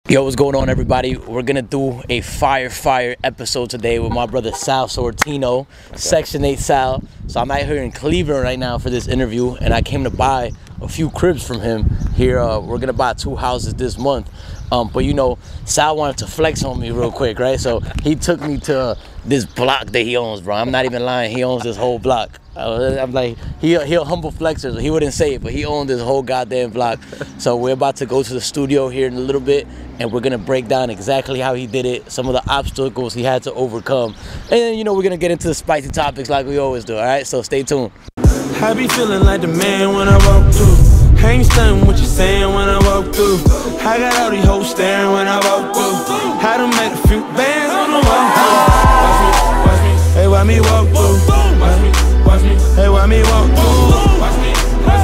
Yo, what's going on, everybody? We're gonna do a fire episode today with my brother Sal Sortino, Section 8 Sal. So I'm out here in Cleveland right now for this interview, and I came to buy a few cribs from him here. We're gonna buy 2 houses this month. But you know, Sal wanted to flex on me real quick, right? So he took me to this block that he owns, bro. I'm not even lying. He owns this whole block. I'm like, he a humble flexer, so he wouldn't say it, but he owned this whole goddamn block. So we're about to go to the studio here in a little bit, and we're gonna break down exactly how he did it, some of the obstacles he had to overcome, and then, you know, we're gonna get into the spicy topics like we always do. All right, so stay tuned. I be feeling like the man when I walk through. I ain't stunning what you saying when I walk through. I got all these hoes staring when I walk through. I done made a few bands on the walk through. Watch me, hey, why me walk through? Watch me, hey, why me walk through? Watch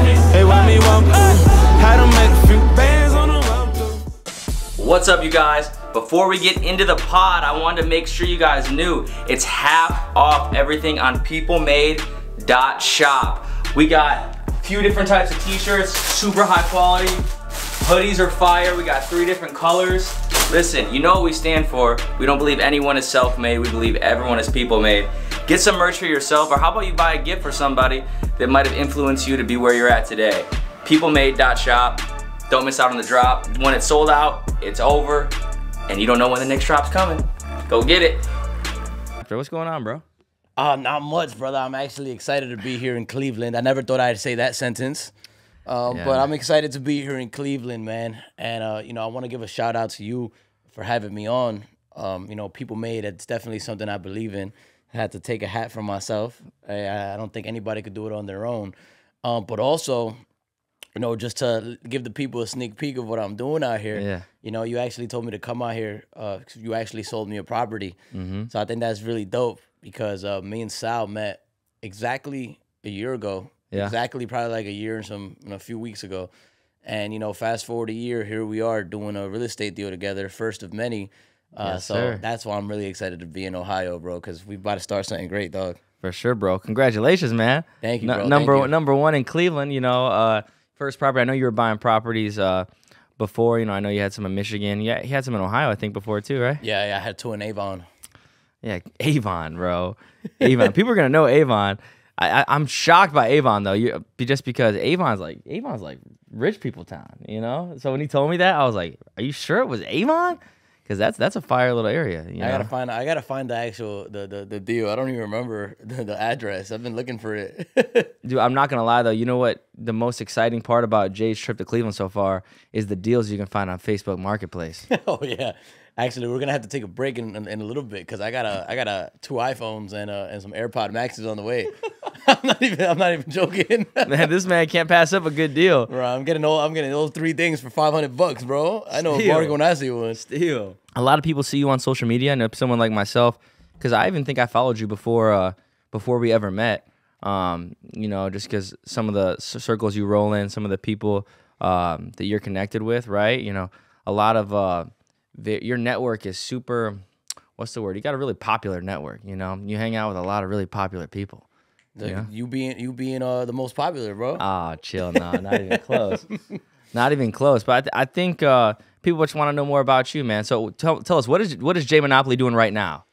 me, hey, why me walk through? I done made a few bands on the walk through. What's up, you guys? Before we get into the pod, I wanted to make sure you guys knew it's half off everything on peoplemade.shop. We got a few different types of t-shirts, super high quality. Hoodies are fire. We got 3 different colors. Listen, you know what we stand for. We don't believe anyone is self-made. We believe everyone is people-made. Get some merch for yourself, or how about you buy a gift for somebody that might have influenced you to be where you're at today. peoplemade.shop. Don't miss out on the drop. When it's sold out, it's over, and you don't know when the next drop's coming. Go get it. What's going on, bro? Not much, brother. I'm actually excited to be here in Cleveland. I never thought I'd say that sentence. But I'm excited to be here in Cleveland, man. And, you know, I want to give a shout out to you for having me on. You know, People Made, it's definitely something I believe in. I had to take a hat for myself. I don't think anybody could do it on their own. But also, you know, just to give the people a sneak peek of what I'm doing out here. Yeah. You know, you actually told me to come out here. You actually sold me a property. So I think that's really dope because me and Sal met exactly a year ago. Yeah. Exactly, probably like a year and a few weeks ago. And, you know, fast forward a year, here we are doing a real estate deal together, first of many. Yes, so sir. that's why I'm really excited to be in Ohio, bro, because we about to start something great, dog. For sure, bro. Congratulations, man. Thank you, bro. Number one in Cleveland, you know, first property. I know you were buying properties before, you know, I know you had some in Michigan. Yeah, you had some in Ohio, I think, before too, right? Yeah, I had 2 in Avon. Yeah, Avon, bro. Avon. People are going to know Avon. I'm shocked by Avon, though, just because Avon's like rich people town, you know? So when he told me that, I was like, are you sure it was Avon? Because that's a fire little area. You know? I gotta find the actual the deal. I don't even remember the address. I've been looking for it. Dude, I'm not gonna lie though. You know what? The most exciting part about Jay's trip to Cleveland so far is the deals you can find on Facebook Marketplace. Oh yeah, actually, we're gonna have to take a break in a little bit because I got 2 iPhones and some AirPod Maxes on the way. I'm not even joking. Man, this man can't pass up a good deal. Bro, I'm getting those 3 things for $500, bro. I know a bargain when I see one. Still, a lot of people see you on social media, and someone like myself, because I even think I followed you before we ever met. You know, just because some of the circles you roll in, some of the people that you're connected with, right? You know, a lot of your network is super. What's the word? You got a really popular network. You know, you hang out with a lot of really popular people. Yeah. You being the most popular, bro. Ah, chill, no, not even close. Not even close. But I think people just want to know more about you, man. So tell us, what is Jay Monopoly doing right now?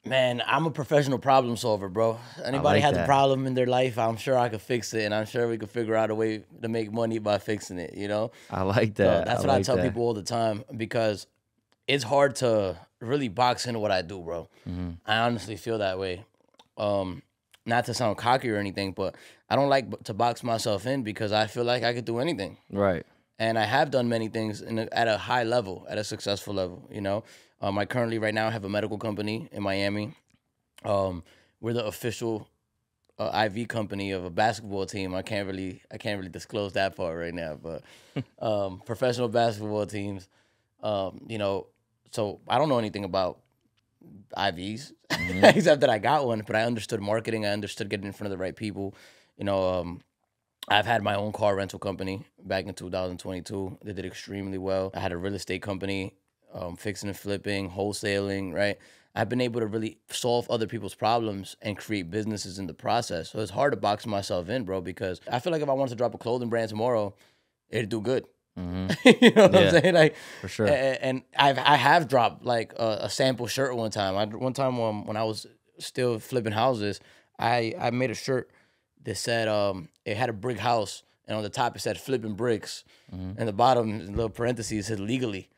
Man, I'm a professional problem solver, bro. Anybody has a problem in their life, I'm sure I could fix it, and I'm sure we could figure out a way to make money by fixing it, you know? I like that. So that's what I tell people all the time because it's hard to really box into what I do, bro. I honestly feel that way. Not to sound cocky or anything, but I don't like to box myself in because I feel like I could do anything. Right. And I have done many things at a high level, at a successful level, you know? I currently right now have a medical company in Miami. We're the official IV company of a basketball team. I can't really disclose that part right now, but professional basketball teams, you know, so I don't know anything about IVs except that I got one, but I understood marketing. I understood getting in front of the right people. You know, I've had my own car rental company back in 2022. They did extremely well. I had a real estate company, fixing and flipping, wholesaling, right? I've been able to really solve other people's problems and create businesses in the process. So it's hard to box myself in, bro, because I feel like if I wanted to drop a clothing brand tomorrow, it'd do good. You know what I'm saying? Like, for sure. And I have dropped like a sample shirt one time. One time when I was still flipping houses, I made a shirt that said it had a brick house, and on the top it said flipping bricks, and the bottom in little parentheses said legally.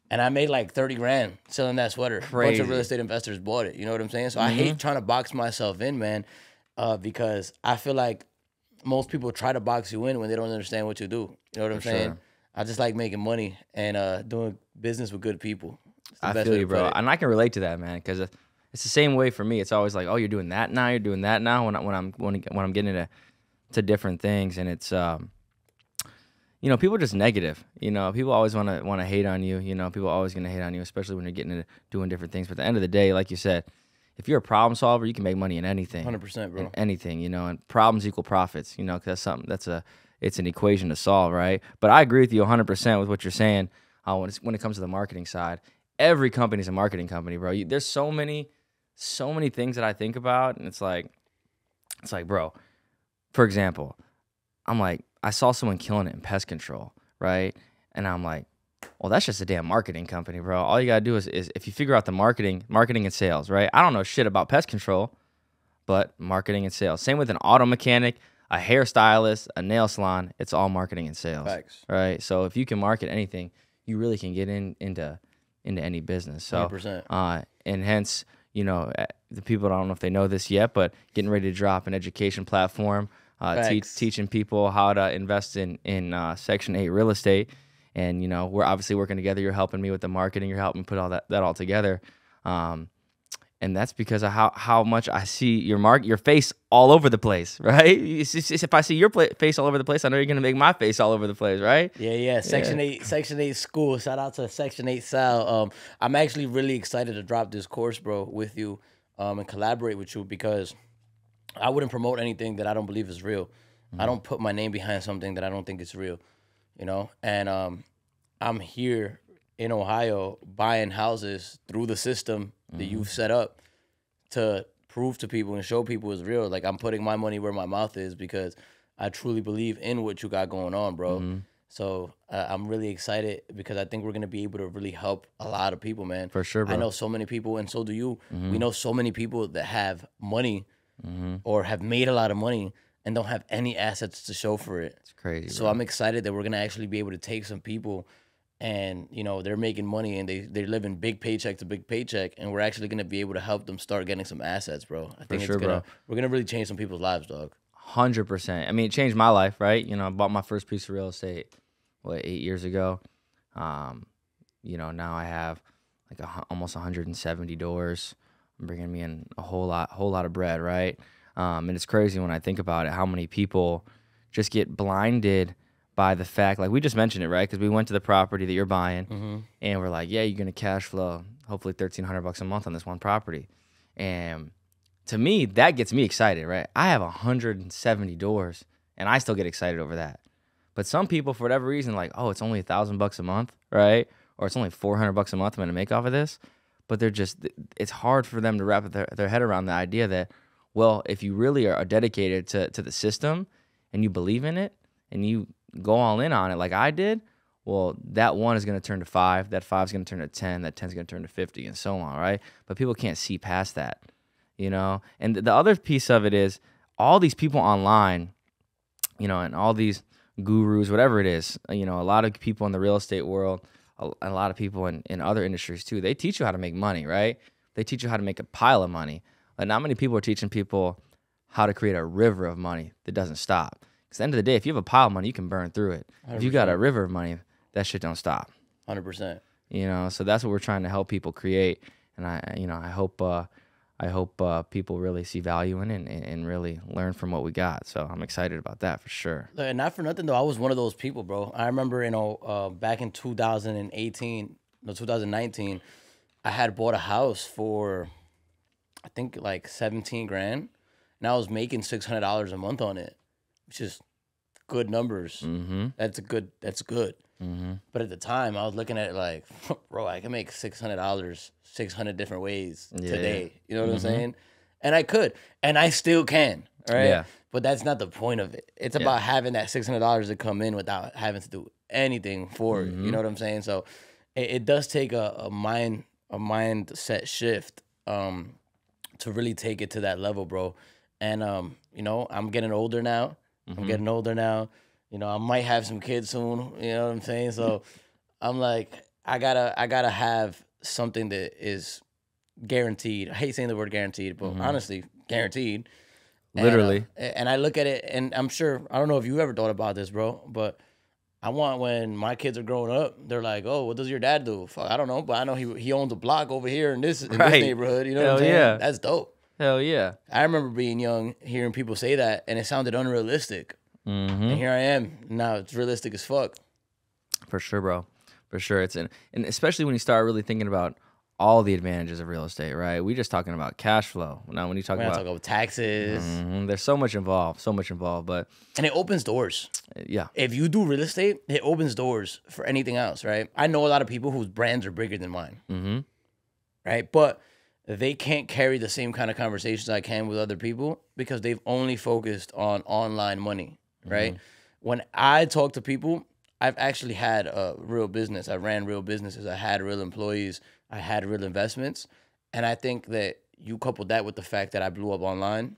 And I made like 30 grand selling that sweater. A bunch of real estate investors bought it. You know what I'm saying? So I hate trying to box myself in, man, because I feel like most people try to box you in when they don't understand what you do. You know what I'm saying? sure. I just like making money and doing business with good people. It's the I best feel way you, to put bro, it. and I can relate to that, man, because it's the same way for me. It's always like, oh, you're doing that now, you're doing that now. When I'm getting into different things, and it's you know, people are just negative. You know, people always want to hate on you. You know, people are always gonna hate on you, especially when you're getting into doing different things. But at the end of the day, like you said, if you're a problem solver, you can make money in anything. 100%, bro. In anything, you know, and problems equal profits. You know, 'cause that's something it's an equation to solve, right? But I agree with you 100% with what you're saying when it comes to the marketing side. Every company's a marketing company, bro. There's so many things that I think about, and it's like, bro. For example, I'm like, I saw someone killing it in pest control, right? And I'm like, well, that's just a damn marketing company, bro. All you gotta do is if you figure out the marketing and sales, right? I don't know shit about pest control, but marketing and sales. Same with an auto mechanic, a hairstylist, a nail salon. It's all marketing and sales, Facts. right? So if you can market anything, you really can get into any business. So, 100%. And hence, you know, the people, I don't know if they know this yet, but getting ready to drop an education platform, teaching people how to invest in Section 8 real estate. And, you know, we're obviously working together. You're helping me with the marketing. You're helping put all that all together. And that's because of how much I see your face all over the place, right? If I see your face all over the place, I know you're gonna make my face all over the place, right? Yeah. Section 8 school. Shout out to Section 8 Sal. I'm actually really excited to drop this course, bro, with you, and collaborate with you, because I wouldn't promote anything that I don't believe is real. I don't put my name behind something that I don't think is real, you know? And I'm here in Ohio buying houses through the system that you've set up to prove to people and show people it's real. Like, I'm putting my money where my mouth is because I truly believe in what you got going on, bro. So I'm really excited because I think we're going to be able to really help a lot of people, man. For sure, bro. I know so many people, and so do you. We know so many people that have money or have made a lot of money and don't have any assets to show for it. It's crazy, So bro. I'm excited that we're going to actually be able to take some people and, you know, they're making money and they're living big paycheck to big paycheck, and we're actually going to be able to help them start getting some assets, bro. I think sure, bro. we're going to really change some people's lives, dog. 100%. I mean, it changed my life, right? You know, I bought my first piece of real estate, 8 years ago. You know, now I have like almost 170 doors, bringing me in a whole lot of bread, right? And it's crazy when I think about it, how many people just get blinded by the fact, like we just mentioned it, right? Because we went to the property that you're buying, and we're like, yeah, you're gonna cash flow hopefully $1,300 a month on this one property, and to me, that gets me excited, right? I have 170 doors, and I still get excited over that. But some people, for whatever reason, like, oh, it's only $1,000 a month, right? Or it's only $400 a month I'm gonna make off of this. But it's hard for them to wrap their head around the idea that, well, if you really are dedicated to the system and you believe in it and you go all in on it like I did, well, that 1 is going to turn to 5, that 5 is going to turn to 10, that 10 is going to turn to 50, and so on, right? But people can't see past that, you know? And the other piece of it is all these people online, you know, and all these gurus, whatever it is, you know, a lot of people in the real estate world, a lot of people in other industries too, they teach you how to make money, right? They teach you how to make a pile of money. But not many people are teaching people how to create a river of money that doesn't stop. Because at the end of the day, if you have a pile of money, you can burn through it. 100%. If you got a river of money, that shit don't stop. 100%. You know, so that's what we're trying to help people create. And I hope people really see value in it and really learn from what we got. So I'm excited about that for sure. And not for nothing, though, I was one of those people, bro. I remember, you know, back in 2019, I had bought a house for, I think, like 17 grand. And I was making $600 a month on it, which is good numbers. That's good. But at the time, I was looking at it like, bro, I can make $600 600 different ways today. You know what I'm saying? And I could, and I still can. All right. Yeah. But that's not the point of it. It's about having that $600 to come in without having to do anything for it. You know what I'm saying? So it does take a mindset shift to really take it to that level, bro. And you know, I'm getting older now. I'm getting older now. You know, I might have some kids soon. You know what I'm saying? So I'm like, I gotta have something that is guaranteed. I hate saying the word guaranteed, but honestly, guaranteed. Literally. And I look at it, and I'm sure, I don't know if you ever thought about this, bro, but I want when my kids are growing up, they're like, oh, what does your dad do? Fuck, I don't know, but I know he owns a block over here in this neighborhood. You know what I'm saying? Yeah. That's dope. Hell yeah. I remember being young, hearing people say that, and it sounded unrealistic. And here I am. Now it's realistic as fuck. For sure, bro. For sure. And especially when you start really thinking about all the advantages of real estate, right? We're just talking about cash flow. Now, when you talk about taxes, there's so much involved, but and it opens doors. Yeah. If you do real estate, it opens doors for anything else, right? I know a lot of people whose brands are bigger than mine, right? But they can't carry the same kind of conversations I can with other people because they've only focused on online money, right? When I talk to people, I've actually had a real business. I ran real businesses. I had real employees. I had real investments. And I think that you coupled that with the fact that I blew up online,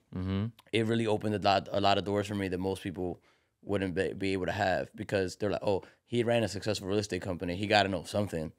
it really opened a lot of doors for me that most people wouldn't be able to have, because they're like, oh, he ran a successful real estate company. He got to know something.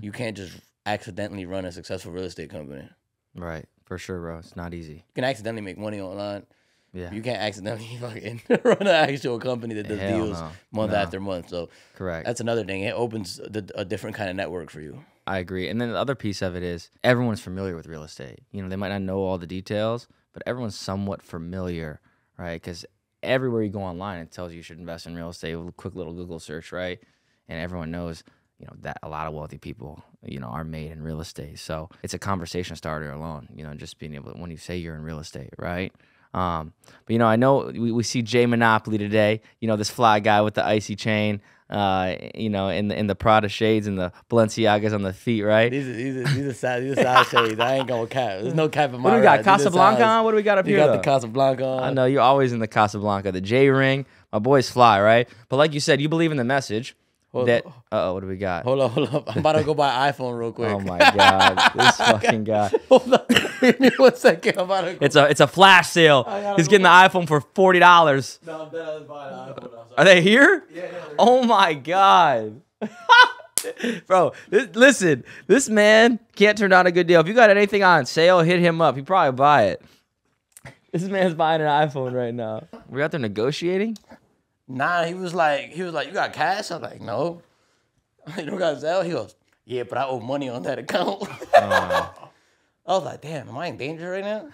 You can't just accidentally run a successful real estate company. Right. For sure, bro. It's not easy. You can accidentally make money online. Yeah. You can't accidentally fucking run an actual company that does deals month after month. So correct. That's another thing. It opens a different kind of network for you. I agree. And then the other piece of it is everyone's familiar with real estate. You know, they might not know all the details, but everyone's somewhat familiar, right? Because everywhere you go online, it tells you should invest in real estate with a quick little Google search, right? And everyone knows, you know, that a lot of wealthy people, you know, are made in real estate. So it's a conversation starter alone, you know, just being able to, when you say you're in real estate, right? But, you know, I know we see Jay Monopoly today, you know, this fly guy with the icy chain, you know, in the Prada shades and the Balenciagas on the feet, right? These are side shades. I ain't gonna cap. There's no cap in my What do we got? Casablanca on? What do we got up here? You got though? the Casablanca on. I know you're always in the Casablanca. The J ring. My boys fly, right? But like you said, you believe in the message. What do we got? Hold up. I'm about to go buy an iPhone real quick. Oh my God, this fucking guy. Hold on. Give me 1 second. I'm about to go. It's a flash sale. He's getting the iPhone for $40. No, I'm dead. I was buying an iPhone now. Are they here? Yeah. Oh my God. Bro, listen, this man can't turn down a good deal. If you got anything on sale, hit him up. He'd probably buy it. This man's buying an iPhone right now. We're out there negotiating? Nah, he was like, you got cash? I'm like, no. You don't got Zelle? He goes, yeah, but I owe money on that account. I was like, damn, am I in danger right now?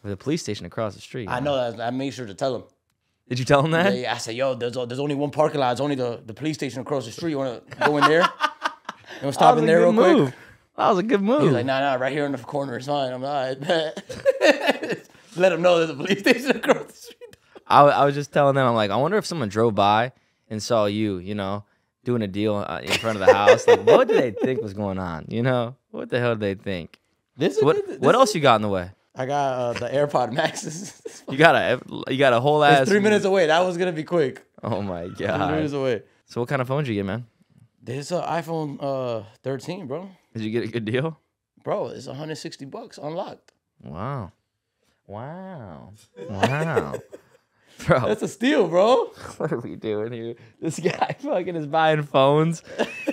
With a police station across the street. I know that. I made sure to tell him. Did you tell him that? Yeah, I said, yo, there's only one parking lot. It's only the police station across the street. You want to go in there? You want to stop in there real quick? That was a good move. He was like, nah, right here in the corner is fine. I'm like, bet. Let him know there's a police station across the street. I was just telling them, I'm like, I wonder if someone drove by and saw you know, doing a deal in front of the house. Like, what did they think was going on? You know, what the hell did they think? What else you got in the way? I got the AirPod Maxes. You got a whole ass. It's 3 minutes away. That was gonna be quick. Oh my 3 God. minutes away. So what kind of phone did you get, man? This is an iPhone 13, bro. Did you get a good deal? Bro, it's $160 unlocked. Wow. Bro, That's a steal, bro. what are we doing here? This guy fucking is buying phones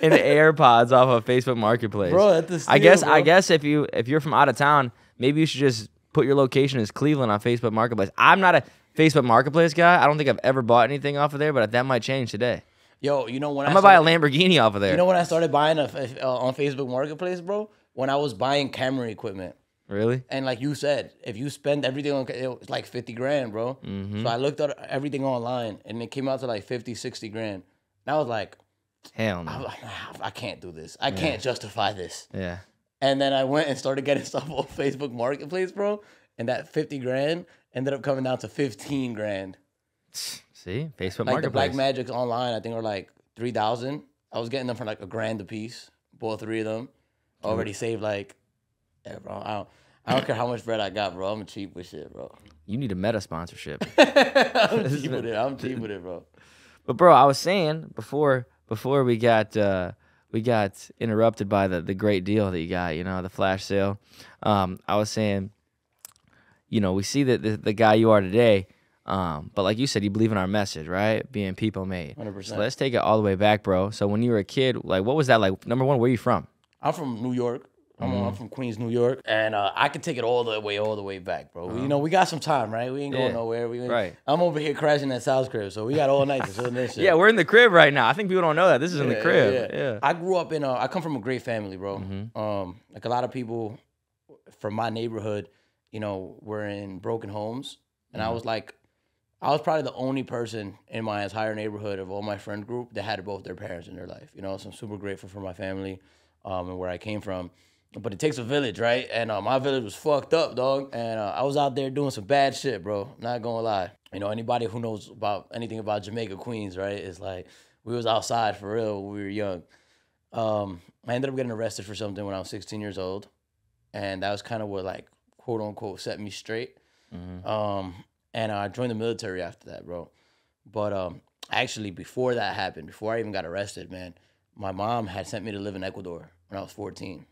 and AirPods off of Facebook Marketplace. Bro, that's a steal, I guess if you're from out of town, maybe you should just put your location as Cleveland on Facebook Marketplace. I'm not a Facebook Marketplace guy. I don't think I've ever bought anything off of there, but that might change today. Yo, you know when I'm gonna buy a Lamborghini off of there. You know when I started buying on Facebook Marketplace, bro? When I was buying camera equipment. Really? And like you said, if you spend everything on, it's like 50 grand, bro. So I looked at everything online and it came out to like 50, 60 grand. And I was like, hell no. I can't do this. I can't justify this. Yeah. And then I went and started getting stuff on Facebook Marketplace, bro. And that 50 grand ended up coming down to 15 grand. See? Facebook Like the Marketplace. Black Magics online, I think are like 3,000. I was getting them for like $1,000 a piece. Bought 3 of them. Already saved like, yeah, bro. I don't care how much bread I got, bro. I'm cheap with shit, bro. You need a Meta sponsorship. I'm cheap with it. I'm cheap with it, bro. But bro, I was saying before we got interrupted by the great deal that you got, you know, the flash sale. I was saying, you know, we see that the guy you are today, but like you said, you believe in our message, right? Being people made. 100%. So let's take it all the way back, bro. So when you were a kid, like, what was that like? Number one, where are you from? I'm from New York. I'm from Queens, New York, and I can take it all the way back, bro. You know, we got some time, right? We ain't going nowhere. Right. I'm over here crashing at Sal's crib, so we got all night to chill in this shit. Yeah, we're in the crib right now. I think people don't know that. This is in the crib. Yeah. I grew up in I come from a great family, bro. Like a lot of people from my neighborhood, you know, were in broken homes, and I was probably the only person in my entire neighborhood of all my friend group that had both their parents in their life. You know, so I'm super grateful for my family and where I came from. But it takes a village, right? And my village was fucked up, dog. And I was out there doing some bad shit, bro. Not gonna lie. You know, anybody who knows about anything about Jamaica, Queens, right? It's like we was outside for real when we were young. I ended up getting arrested for something when I was 16 years old. And that was kind of what, like, quote unquote, set me straight. And I joined the military after that, bro. But actually, before that happened, before I even got arrested, man, my mom had sent me to live in Ecuador when I was 14.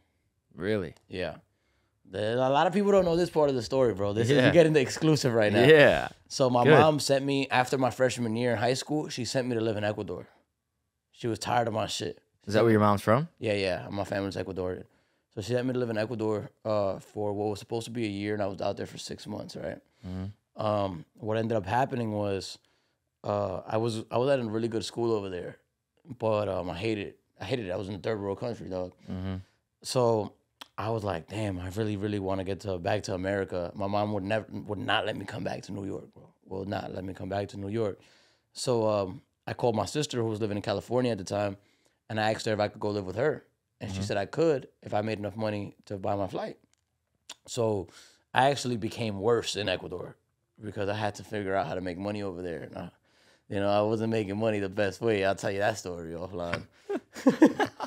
Really? Yeah. A lot of people don't know this part of the story, bro. You're getting the exclusive right now. Yeah. So my mom sent me, after my freshman year in high school, she sent me to live in Ecuador. She was tired of my shit. Is that where your mom's from? Yeah. My family's Ecuadorian. So she sent me to live in Ecuador for what was supposed to be a year, and I was out there for 6 months, right? What ended up happening was I was at a really good school over there, but I hated it. I was in a third world country, dog. So I was like, damn, I really, really want to get back to America. My mom would not let me come back to New York, bro. Would not let me come back to New York. So I called my sister, who was living in California at the time, and I asked her if I could go live with her. And she said I could if I made enough money to buy my flight. So I actually became worse in Ecuador because I had to figure out how to make money over there. And I wasn't making money the best way. I'll tell you that story offline.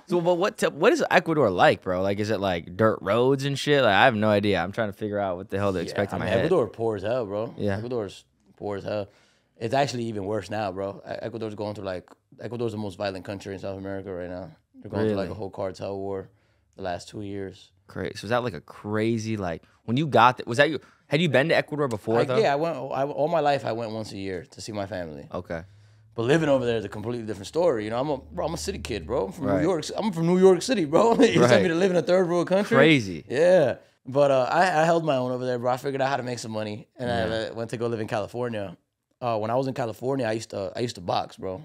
So, but what is Ecuador like, bro? Like, is it like dirt roads and shit? Like, I have no idea. I'm trying to figure out what the hell to expect in my head. Ecuador poor as hell, bro. Yeah. Ecuador's poor as hell. It's actually even worse now, bro. Ecuador's the most violent country in South America right now. They're going through like a whole cartel war the last 2 years. Crazy. So was that like a crazy, like, when you got that, was that you? Had you been to Ecuador before, though? Yeah, I went. All my life, I went once a year to see my family. Okay. But living over there is a completely different story. You know, I'm a city kid, bro. I'm from New York. I'm from New York City, bro. You sent me to live in a third world country. Crazy. Yeah. But I held my own over there, bro. I figured out how to make some money, and I went to go live in California. When I was in California, I used to box, bro.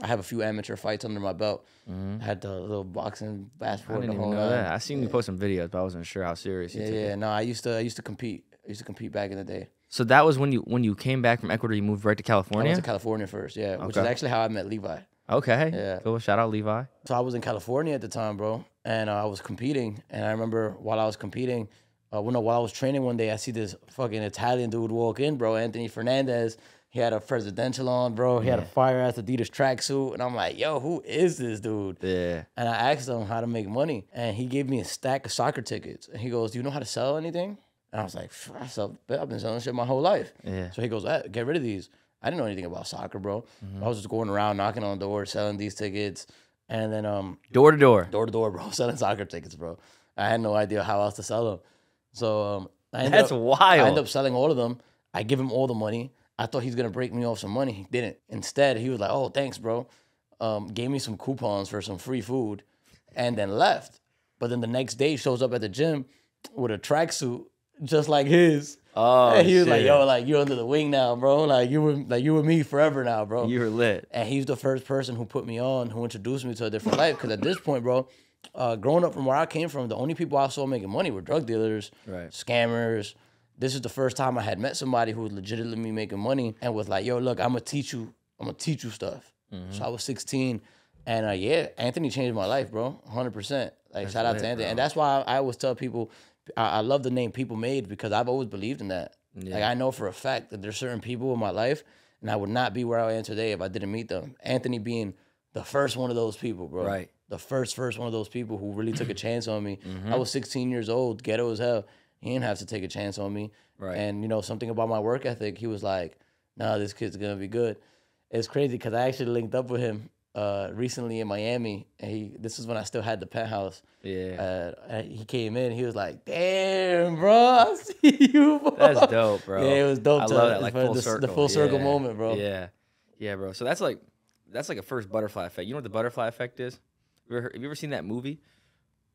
I have a few amateur fights under my belt. I had the little boxing passport. I didn't even know that. I seen you post some videos, but I wasn't sure how serious you took it. Yeah. No, I used to compete. I used to compete back in the day. So that was when you came back from Ecuador, you moved right to California? I went to California first, which is actually how I met Levi. Okay. Yeah. Cool. Shout out Levi. So I was in California at the time, bro, and I was competing. And I remember while I was competing, while I was training one day, I see this fucking Italian dude walk in, bro, Anthony Fernandez. He had a presidential on, bro. He had a fire-ass Adidas tracksuit. And I'm like, yo, who is this dude? Yeah. And I asked him how to make money. And he gave me a stack of soccer tickets. And he goes, do you know how to sell anything? And I was like, I've been selling shit my whole life. Yeah. So he goes, get rid of these. I didn't know anything about soccer, bro. I was just going around knocking on doors, selling these tickets. And then door to door. Door to door, bro. Selling soccer tickets, bro. I had no idea how else to sell them. So That's wild. I ended up selling all of them. I give him all the money. I thought he's going to break me off some money. He didn't. Instead, he was like, oh, thanks, bro. Gave me some coupons for some free food and then left. But then the next day, he shows up at the gym with a tracksuit just like his. Oh, and he was like, yo, like, you're under the wing now, bro. Like you were me forever now, bro. You were lit. And he's the first person who put me on, who introduced me to a different life. Because at this point, bro, growing up from where I came from, the only people I saw making money were drug dealers, scammers. This is the first time I had met somebody who was legitimately making money and was like, yo, look, I'm gonna teach you stuff. So I was 16, and Anthony changed my life, bro, 100%. Like, shout out to Anthony. Bro. And that's why I always tell people, I love the name People Made, because I've always believed in that. Yeah. Like, I know for a fact that there's certain people in my life, and I would not be where I am today if I didn't meet them. Anthony being the first one of those people, bro. Right. The first one of those people who really took a chance on me. I was 16 years old, ghetto as hell. he didn't have to take a chance on me. Right. And, you know, something about my work ethic, he was like, nah, this kid's going to be good. It's crazy because I actually linked up with him recently in Miami. And this is when I still had the penthouse. Yeah. He came in. He was like, damn, bro, I see you, bro. That's dope, bro. Yeah, it was dope. I love that, like full the circle. full circle Yeah. moment, bro. Yeah. Yeah, bro. So that's like a first butterfly effect. You know what the butterfly effect is? Have you ever seen that movie?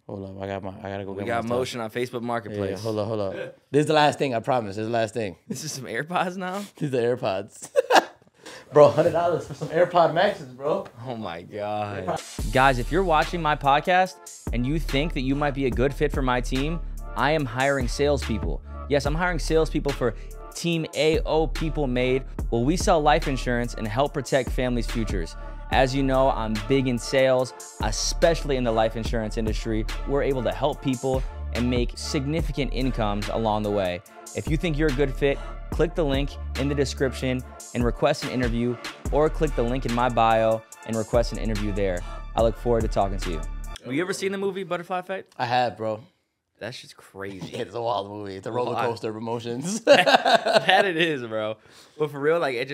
Hold up, I gotta go. We get got my stuff. motion on Facebook Marketplace. Yeah, hold up. This is the last thing. I promise. This is the last thing. This is some AirPods now? These are AirPods. Bro, $100 for some AirPod Maxes, bro. Oh my God. Guys, if you're watching my podcast and you think that you might be a good fit for my team, I am hiring salespeople. Yes, I'm hiring salespeople for Team AO People Made, where we sell life insurance and help protect families' futures. As you know, I'm big in sales, especially in the life insurance industry. We're able to help people and make significant incomes along the way. If you think you're a good fit, click the link in the description and request an interview, or click the link in my bio and request an interview there. I look forward to talking to you. Have you ever seen the movie Butterfly Effect? I have, bro. That's just crazy. It's a wild movie. It's a roller coaster of emotions. That it is, bro. But for real, like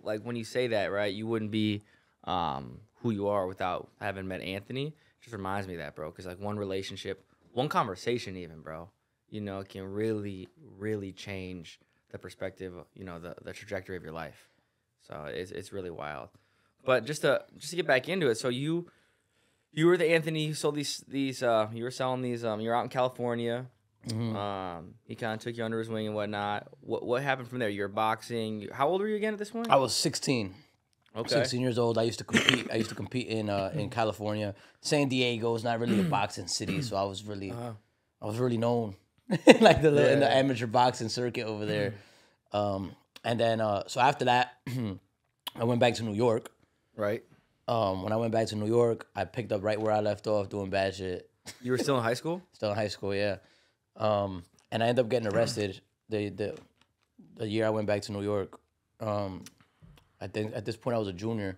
like when you say that, right, you wouldn't be who you are without having met Anthony. It just reminds me of that, bro. Because like one relationship, one conversation even, bro, you know, can really, really change the perspective, you know, the trajectory of your life. So it's really wild. But just to get back into it, so you were the Anthony who sold these you were selling these, you're out in California. Mm-hmm. He kind of took you under his wing and whatnot. What happened from there? You're boxing. How old were you again at this point? I was 16. Okay. 16 years old. I used to compete in California. San Diego is not really a boxing city, so I was really known like in the amateur boxing circuit over there. And then so after that, I went back to New York. Right. When I went back to New York, I picked up right where I left off doing bad shit. You were still in high school? Still in high school, yeah. And I ended up getting arrested the year I went back to New York. I think at this point I was a junior.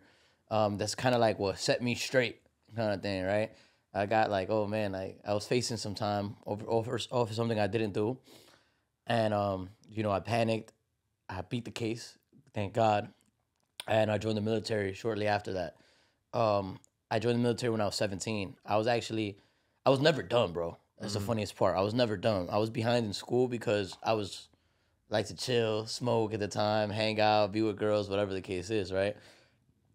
That's kind of like what set me straight kind of thing, right? I got like, oh man, like I was facing some time over something I didn't do. And, you know, I panicked. I beat the case, thank God. And I joined the military shortly after that. I joined the military when I was 17. I was never done, bro. That's the funniest part. I was never done. I was behind in school because I was like to chill, smoke at the time, hang out, be with girls, whatever the case is, right?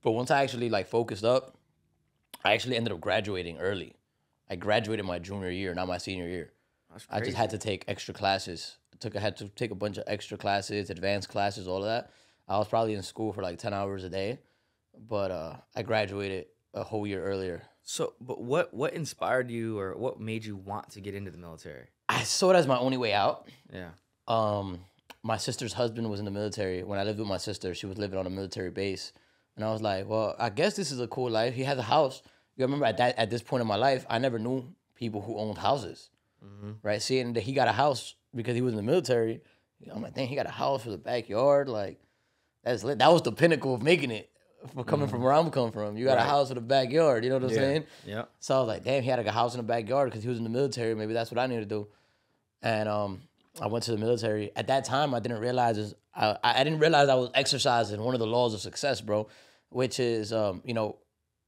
But once I actually like focused up, I actually ended up graduating early. I graduated my junior year, not my senior year. That's I just had to take extra classes. I had to take a bunch of extra classes, advanced classes, all of that. I was probably in school for like 10 hours a day, but I graduated a whole year earlier. So, but what inspired you, or what made you want to get into the military? I saw it as my only way out. Yeah. My sister's husband was in the military. When I lived with my sister, she was living on a military base. And I was like, well, I guess this is a cool life. He has a house. You remember at this point in my life, I never knew people who owned houses, right? Seeing that he got a house because he was in the military, I'm like, dang, he got a house with a backyard. Like, that's lit. That was the pinnacle of making it. For coming from where I'm coming from, you got a house with a backyard. You know what I'm saying? Yeah. So I was like, damn, he had like a house in a backyard because he was in the military. Maybe that's what I need to do. And I went to the military. At that time, I didn't realize I didn't realize I was exercising one of the laws of success, bro, which is you know,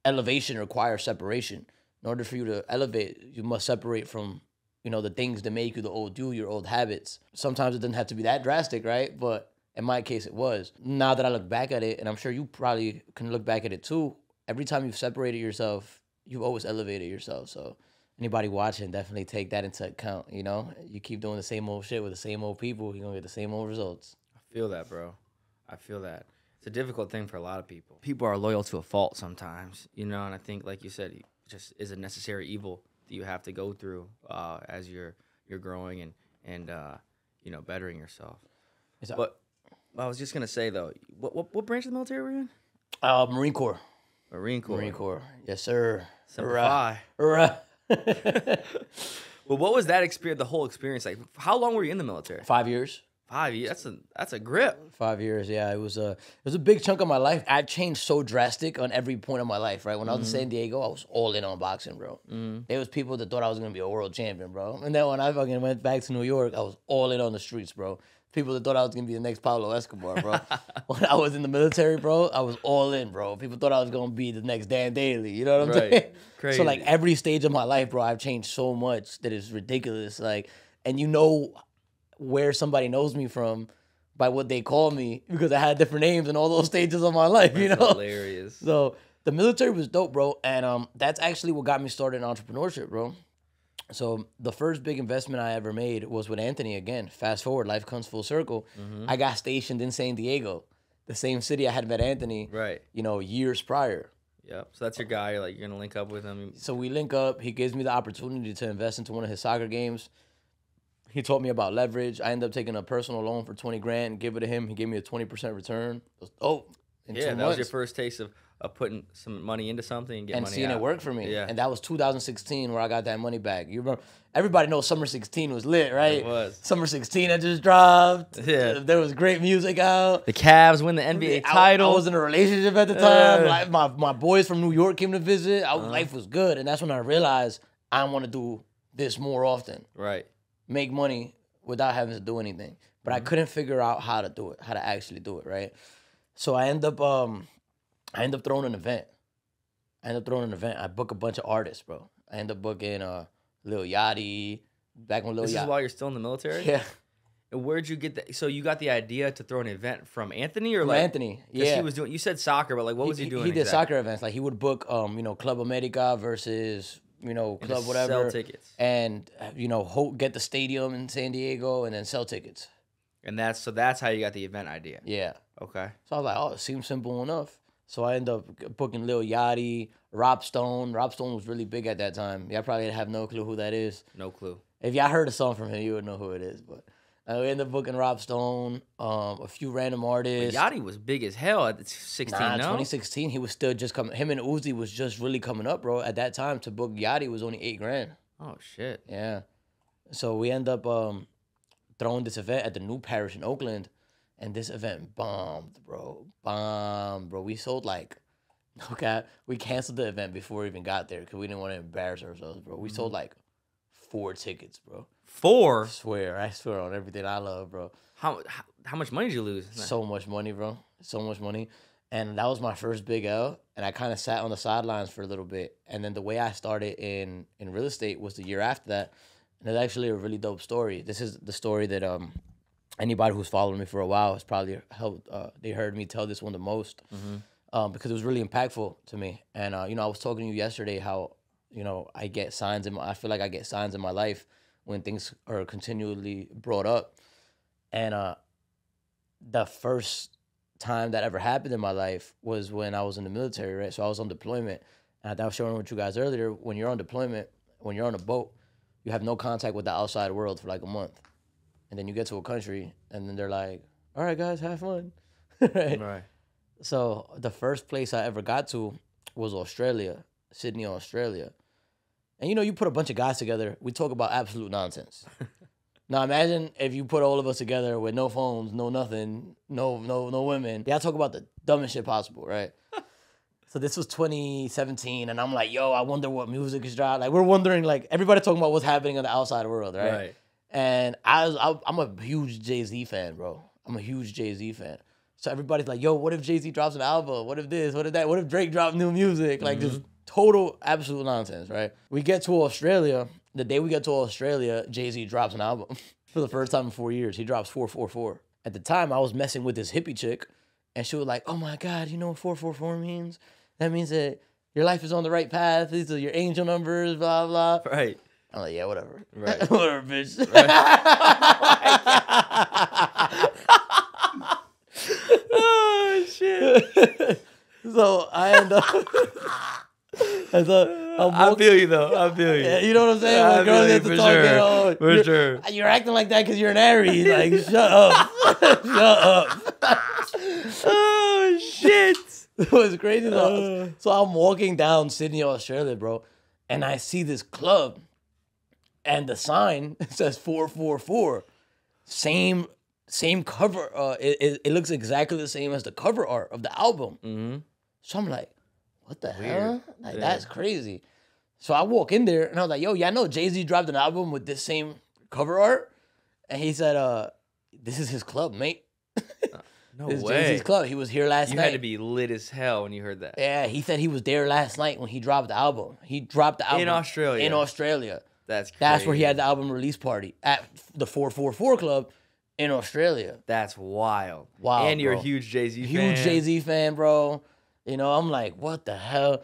elevation requires separation. In order for you to elevate, you must separate from, you know, the things that make you the old you, your old habits. Sometimes it doesn't have to be that drastic, right? But in my case, it was. Now that I look back at it, and I'm sure you probably can look back at it too, every time you've separated yourself, you've always elevated yourself. So anybody watching, definitely take that into account, you know? You keep doing the same old shit with the same old people, you're going to get the same old results. I feel that, bro. I feel that. It's a difficult thing for a lot of people. People are loyal to a fault sometimes, you know, and I think, like you said, it just is a necessary evil that you have to go through as you're growing and you know, bettering yourself. But I was just gonna say though, what branch of the military were you in? Marine Corps. Marine Corps. Marine Corps. Yes, sir. Simplify. Hurrah. Well, what was that experience? The whole experience like? How long were you in the military? 5 years. 5 years. That's a grip. 5 years, yeah. It was a big chunk of my life. I changed so drastic on every point of my life, right? When I was in San Diego, I was all in on boxing, bro. There was people that thought I was gonna be a world champion, bro. And then when I fucking went back to New York, I was all in on the streets, bro. People that thought I was gonna be the next Pablo Escobar, bro. When I was in the military, bro, I was all in, bro. People thought I was gonna be the next Dan Daly. You know what I'm saying? Crazy. So like every stage of my life, bro, I've changed so much that it's ridiculous. Like, and you know where somebody knows me from by what they call me because I had different names in all those stages of my life, you know? Hilarious. So the military was dope, bro. And that's actually what got me started in entrepreneurship, bro. So the first big investment I ever made was with Anthony again. Fast forward, life comes full circle. I got stationed in San Diego, the same city I had met Anthony, Right. you know, years prior. Yep. So that's your guy. You're like, you're gonna link up with him. So we link up. He gives me the opportunity to invest into one of his soccer games. He taught me about leverage. I ended up taking a personal loan for 20 grand, give it to him. He gave me a 20% return. It was dope. In 2 Yeah, that months. was your first taste of putting some money into something and getting And money seeing out. it work for me. Yeah. And that was 2016 where I got that money back. You remember, everybody knows Summer 16 was lit, right? It was. Summer 16 had just dropped. Yeah. There was great music out. The Cavs win the NBA title. I was in a relationship at the time. Like, my boys from New York came to visit. Life was good. And that's when I realized I want to do this more often. Right. Make money without having to do anything. But I couldn't figure out how to do it, how to actually do it, right? So I end up throwing an event. I book a bunch of artists, bro. I end up booking Lil Yachty, back when Lil Yachty. This is while you're still in the military? Yeah. And where'd you get that? So you got the idea to throw an event from Anthony, or From like Anthony, 'cause yeah. he was doing. You said soccer, but like what was he doing? He did exactly? soccer events. Like he would book, Club America versus, Club just whatever. sell tickets. And, get the stadium in San Diego and then sell tickets. And that's how you got the event idea. Yeah. Okay. So I was like, oh, it seems simple enough. So I end up booking Lil Yachty, Rob Stone. Rob Stone was really big at that time. Y'all probably have no clue who that is. No clue. If y'all heard a song from him, you would know who it is. But we ended up booking Rob Stone, a few random artists. Yachty was big as hell at 16, no? 2016, he was still just coming. Him and Uzi was just really coming up, bro. At that time, to book Yachty was only $8 grand. Oh, shit. Yeah. So we end up throwing this event at the New Parish in Oakland. And this event bombed, bro. We sold we canceled the event before we even got there because we didn't want to embarrass ourselves, bro. We sold 4 tickets, bro. 4? I swear on everything I love, bro. How much money did you lose? So much money, bro. So much money. And that was my first big L. And I kind of sat on the sidelines for a little bit. And then the way I started in real estate was the year after that. And it's actually a really dope story. This is the story that anybody who's followed me for a while has probably helped. They heard me tell this one the most because it was really impactful to me. And I was talking to you yesterday how I get signs I feel like I get signs in my life when things are continually brought up. And the first time that ever happened in my life was when I was in the military, right? So I was on deployment. And I was showing with you guys earlier, when you're on deployment, when you're on a boat, you have no contact with the outside world for a month. And then you get to a country, and then they're like, all right, guys, have fun. Right. So the first place I ever got to was Australia, Sydney, Australia. And you put a bunch of guys together, we talk about absolute nonsense. Now imagine if you put all of us together with no phones, no nothing, no women. Y'all talk about the dumbest shit possible, right? So this was 2017, and I'm like, yo, I wonder what music is dropped. We're wondering, everybody talking about what's happening in the outside world, right? Right. And I'm a huge Jay-Z fan, bro. I'm a huge Jay-Z fan. So everybody's like, yo, what if Jay-Z drops an album? What if this? What if that? What if Drake dropped new music? Just total, absolute nonsense, right? We get to Australia. The day we get to Australia, Jay-Z drops an album for the first time in 4 years. He drops 444. At the time, I was messing with this hippie chick, and she was like, oh my God, you know what 444 means? That means that your life is on the right path. These are your angel numbers, blah, blah. Right. I'm like, yeah, whatever. Right. Whatever, bitch. Right. Oh, shit. So I end up... I feel you, though. I feel you. Yeah, you know what I'm saying? I When girls feel you, get to for talking, sure. For sure. You're acting like that because you're an Aries. Shut up. Shut up. Oh, shit. It was crazy though. So I'm walking down Sydney, Australia, bro, and I see this club, and the sign says 444. Same same cover. It looks exactly the same as the cover art of the album. Mm-hmm. So I'm like, what the Weird. hell? Like Yeah. that's crazy. So I walk in there and I was like, yo, yeah, I know Jay-Z dropped an album with this same cover art. And he said, this is his club, mate. No This is way. Jay-Z's club. He was here last You night. had to be lit as hell when you heard that. Yeah, he said he was there last night when he dropped the album. He dropped the album In Australia. In Australia. That's crazy. That's where he had the album release party at the 444 Club in Australia. That's wild. Wow, And you're bro. a huge Jay-Z fan. Huge Jay-Z fan, bro. You know, I'm like, what the hell?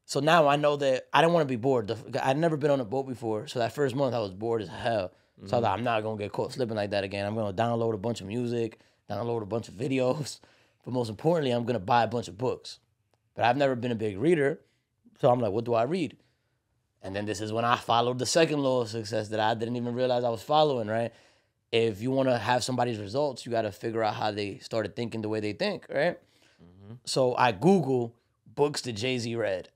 So now I know that I didn't want to be bored. I'd never been on a boat before. So that first month I was bored as hell. So I was like, I'm not going to get caught slipping like that again. I'm going to download a bunch of music, download a bunch of videos. But most importantly, I'm going to buy a bunch of books. But I've never been a big reader. So I'm like, what do I read? And then this is when I followed the second law of success that I didn't even realize I was following, right? If you want to have somebody's results, you got to figure out how they started thinking the way they think, right? So I Google books that Jay-Z read.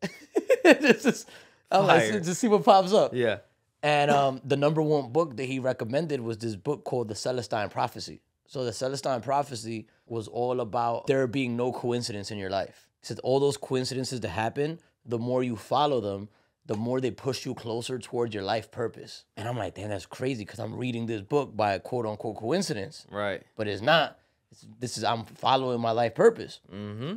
I'm like, Fire. just see what pops up. Yeah. And the number one book that he recommended was this book called The Celestine Prophecy. So the Celestine Prophecy was all about there being no coincidence in your life. He said all those coincidences that happen, the more you follow them, the more they push you closer towards your life purpose. And I'm like, damn, that's crazy because I'm reading this book by a quote unquote coincidence. Right. But it's not. I'm following my life purpose. Mm-hmm.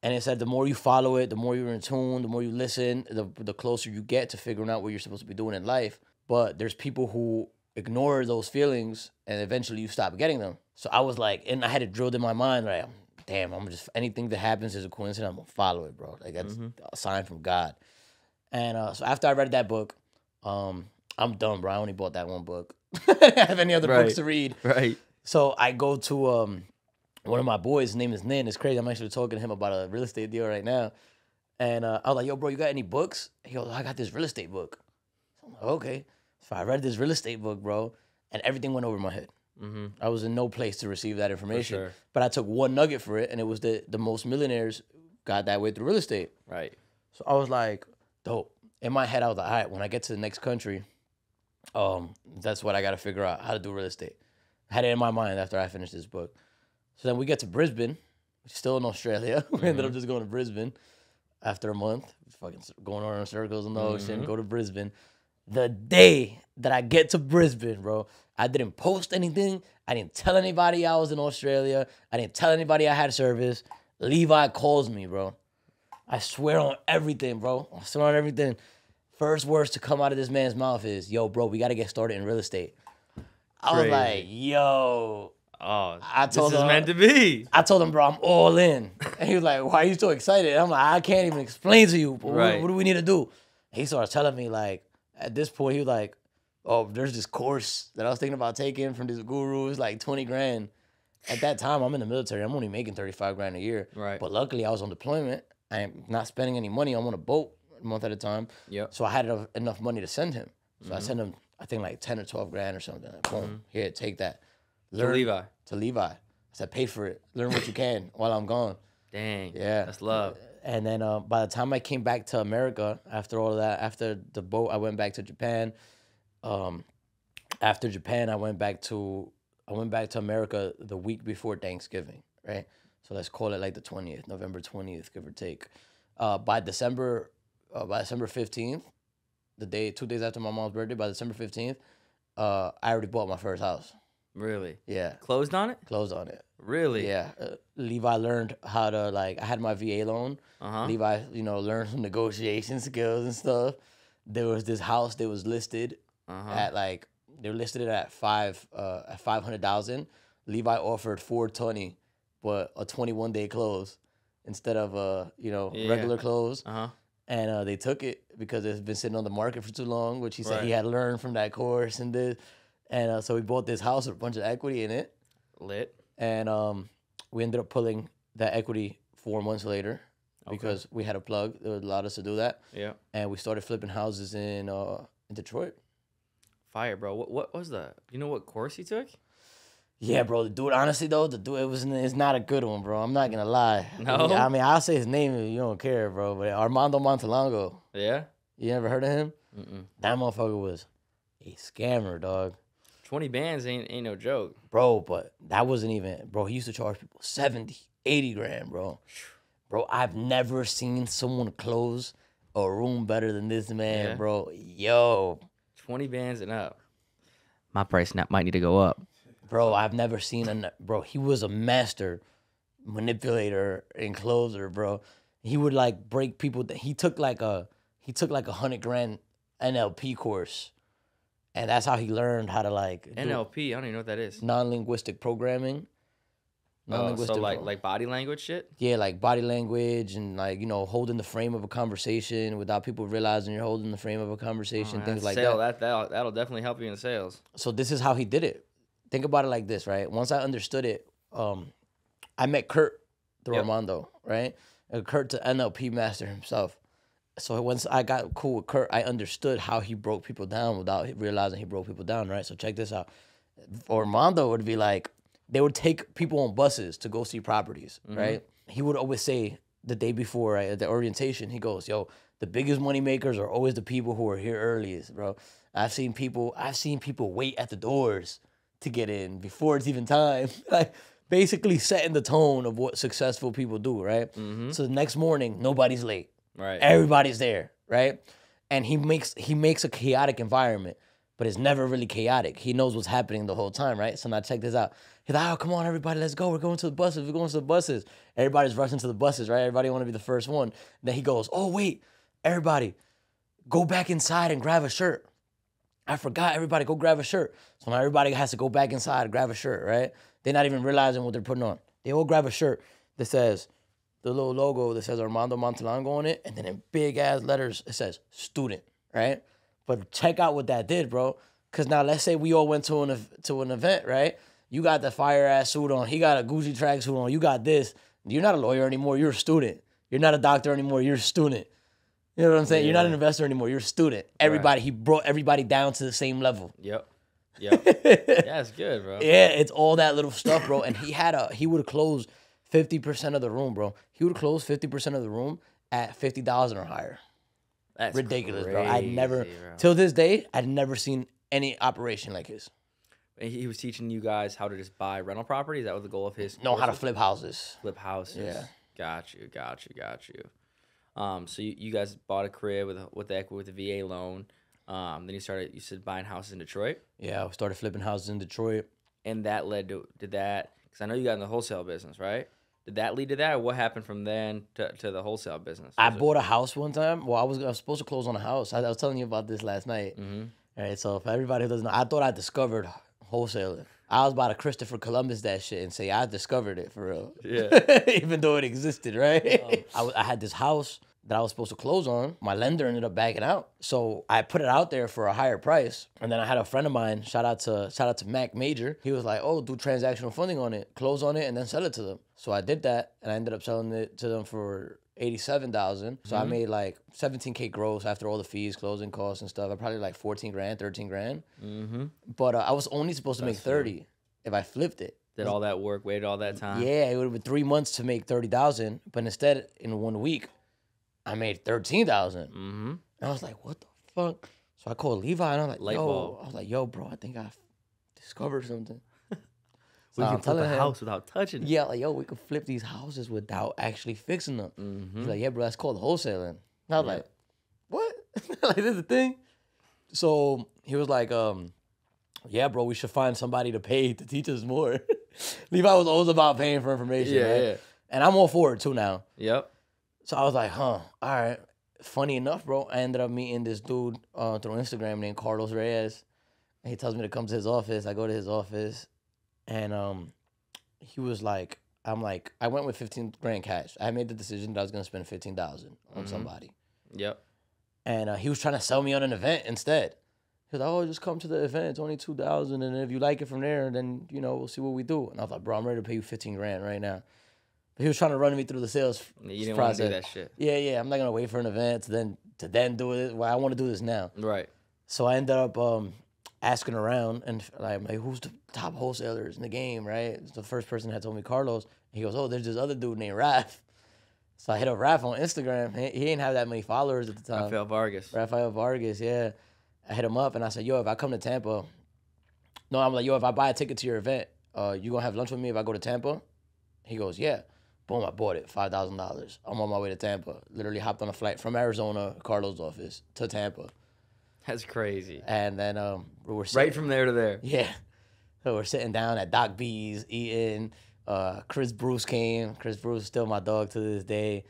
And it said the more you follow it, the more you're in tune, the more you listen, the closer you get to figuring out what you're supposed to be doing in life. But there's people who ignore those feelings and eventually you stop getting them. So I was like, and I had it drilled in my mind, like, damn, I'm just, anything that happens is a coincidence, I'm gonna follow it, bro. Like that's a sign from God. And so after I read that book, I'm done, bro. I only bought that one book. I didn't have any other books to read. Right. So I go to one of my boys, his name is Nin. It's crazy. I'm actually talking to him about a real estate deal right now. And I was like, yo, bro, you got any books? He goes, I got this real estate book. So I'm like, okay. So I read this real estate book, bro, and everything went over my head. Mm-hmm. I was in no place to receive that information. sure. But I took one nugget for it, and it was the most millionaires got that way through real estate. Right. So I was like, dope. In my head, I was like, all right, when I get to the next country, that's what I got to figure out, how to do real estate. I had it in my mind after I finished this book. So then we get to Brisbane, which is still in Australia. We ended up just going to Brisbane after a month, fucking going around in circles in the ocean, go to Brisbane. The day that I get to Brisbane, bro, I didn't post anything. I didn't tell anybody I was in Australia. I didn't tell anybody I had service. Levi calls me, bro. I swear on everything, bro. I swear on everything. First words to come out of this man's mouth is, yo, bro, we got to get started in real estate. I was Crazy. like, yo. Oh, I told this is him, meant to be. I told him, bro, I'm all in. And he was like, why are you so excited? I'm like, I can't even explain to you. But Right. what do we need to do? He started telling me, like, at this point, he was like, oh, there's this course that I was thinking about taking from this guru. It's like 20 grand. At that time, I'm in the military. I'm only making 35 grand a year. Right. But luckily, I was on deployment. I'm not spending any money. I'm on a boat a month at a time. Yep. So I had enough money to send him. So I sent him, I think, like 10 or 12 grand or something. Like, boom, here, take that. Levi. To Levi. I said, pay for it. Learn what you can while I'm gone. Dang. Yeah. That's love. And then by the time I came back to America, after all of that, after the boat, I went back to Japan. After Japan, I went back to America the week before Thanksgiving, right? So let's call it like the 20th, November 20th, give or take. By December 15th, 2 days after my mom's birthday, by December 15th, I already bought my first house. Really? Yeah, Closed on it? closed on it. Really? Yeah, Levi learned how to, like, I had my VA loan. Uh-huh. Levi, learned some negotiation skills and stuff. There was this house that was listed at like, they were listed at 500,000. Levi offered 420, but a 21-day close instead of regular close. Uh-huh. And they took it because it's been sitting on the market for too long, which he said Right. he had learned from that course and this. And so we bought this house with a bunch of equity in it. Lit. And we ended up pulling that equity 4 months later because we had a plug that allowed us to do that. Yeah. And we started flipping houses in Detroit. Fire, bro. What was the? You know what course he took? Yeah, bro. The dude, honestly though, it's not a good one, bro. I'm not gonna lie. No? I mean, I'll say his name if you don't care, bro. But Armando Montalongo, Yeah. you never heard of him? Mm-mm. That motherfucker was a scammer, dog. 20 bands ain't no joke. Bro, but that wasn't even, bro, he used to charge people 70, 80 grand, bro. Bro, I've never seen someone close a room better than this man, Yeah. bro. Yo. 20 bands and up. My price might need to go up. Bro, I've never seen bro, he was a master manipulator and closer, bro. He would like break people. He took like a 100 grand NLP course. And that's how he learned how to like NLP, I don't even know what that is. non-linguistic programming. So like body language shit? Yeah, like body language and like, you know, holding the frame of a conversation without people realizing you're holding the frame of a conversation, things like that. That'll definitely help you in sales. So this is how he did it. Think about it like this, right? Once I understood it, I met Kurt through Armando, right? And Kurt's an NLP master himself. So once I got cool with Kurt, I understood how he broke people down without realizing he broke people down, right? So check this out. Armando would be like, they would take people on buses to go see properties, right? He would always say the day before, right, at the orientation, he goes, yo, the biggest money makers are always the people who are here earliest, bro. I've seen people wait at the doors to get in before it's even time. Like basically setting the tone of what successful people do, right? So the next morning, nobody's late. Right. Everybody's there, right? And he makes a chaotic environment, but it's never really chaotic. He knows what's happening the whole time, right? So now check this out. He's like, oh, come on, everybody, let's go. We're going to the buses. We're going to the buses. Everybody's rushing to the buses, right? Everybody want to be the first one. Then he goes, oh, wait, everybody, go back inside and grab a shirt. I forgot, everybody, go grab a shirt. So now everybody has to go back inside and grab a shirt, right? They're not even realizing what they're putting on. They all grab a shirt that says, the little logo that says Armando Montelango on it, and then in big ass letters, it says student, right? But check out what that did, bro. Because now let's say we all went to an event, right? You got the fire ass suit on. He got a Gucci track suit on. You got this. You're not a lawyer anymore. You're a student. You're not a doctor anymore. You're a student. You know what I'm saying? You're not an investor anymore. You're a student. Everybody, he brought everybody down to the same level. Yep. Yeah, it's good, bro. Yeah, it's all that little stuff, bro. And he would close 50% of the room, bro. He would close 50% of the room at $50 or higher. That's ridiculous, crazy, bro. I never, bro. till this day, I'd never seen any operation like his. And he was teaching you guys how to just buy rental property. Is that what the goal of his? Know how to flip houses. Flip houses. Yeah. Got you. So you guys bought a crib with the VA loan. Then you said buying houses in Detroit. Yeah, I started flipping houses in Detroit. And that did that, because I know you got in the wholesale business, right? Did that lead to that, or what happened from then to the wholesale business? I bought a house one time. Well, I was supposed to close on a house. I was telling you about this last night. All right, so for everybody who doesn't know, I thought I discovered wholesaling. I was about to Christopher Columbus that shit and say I discovered it for real. Yeah. Even though it existed, right? I had this house that I was supposed to close on. My lender ended up backing out. So I put it out there for a higher price. And then I had a friend of mine, shout out to Mac Major. He was like, oh, do transactional funding on it, close on it, and then sell it to them. So I did that, and I ended up selling it to them for $87,000. So I made like $17K gross after all the fees, closing costs and stuff. I probably like 14 grand, 13 grand. But I was only supposed to make 30 if I flipped it. Did all that work, waited all that time? Yeah, it would have been 3 months to make 30,000. But instead, in 1 week, I made 13,000. And I was like, what the fuck? So I called Levi, and I was like, yo, bro, I think I discovered something. We can flip a house without touching it. Yeah, like, yo, we could flip these houses without actually fixing them. He's like, yeah, bro, that's called wholesaling. And I was like, what? Like, this is the thing? So he was like, yeah, bro, we should find somebody to pay to teach us more. Levi was always about paying for information, right? Yeah. And I'm all for it, too, now. Yep. So I was like, all right. Funny enough, bro, I ended up meeting this dude through Instagram named Carlos Reyes. And he tells me to come to his office. I go to his office. And he was like, I went with 15 grand cash. I made the decision that I was going to spend 15,000 on somebody. Yep. And he was trying to sell me on an event instead. He was like, oh, just come to the event. It's only 2,000. And if you like it from there, then, we'll see what we do. And I was like, bro, I'm ready to pay you 15 grand right now. But he was trying to run me through the sales process. You didn't want to do that shit. Yeah. I'm not going to wait for an event to then do it. Well, I want to do this now. Right. So I ended up asking around, and like, who's the top wholesalers in the game, right? The first person that told me Carlos. He goes, oh, there's this other dude named Raph. So I hit up Raph on Instagram. He didn't have that many followers at the time. Rafael Vargas, yeah. I hit him up, and I said, yo, if I come to Tampa, No, I'm like, yo, if I buy a ticket to your event, you gonna have lunch with me if I go to Tampa? He goes, yeah. Boom, I bought it, $5,000. I'm on my way to Tampa. Literally hopped on a flight from Arizona, Carlos' office, to Tampa. That's crazy. And then we're Right from there to there. Yeah. So we're sitting down at Doc B's, eating. Chris Bruce came. Chris Bruce is still my dog to this day.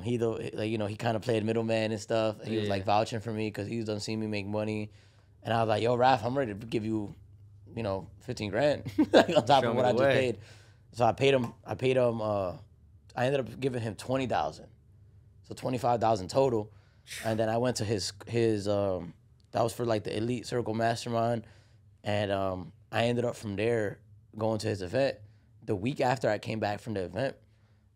He kind of played middleman and stuff. He was like vouching for me because he was done seeing me make money. And I was like, yo, Raph, I'm ready to give you, 15 grand like on top of what I just paid. So I paid him. I ended up giving him 20,000, so 25,000 total. And then I went to his that was for like the Elite Circle Mastermind, and I ended up from there going to his event. The week after I came back from the event,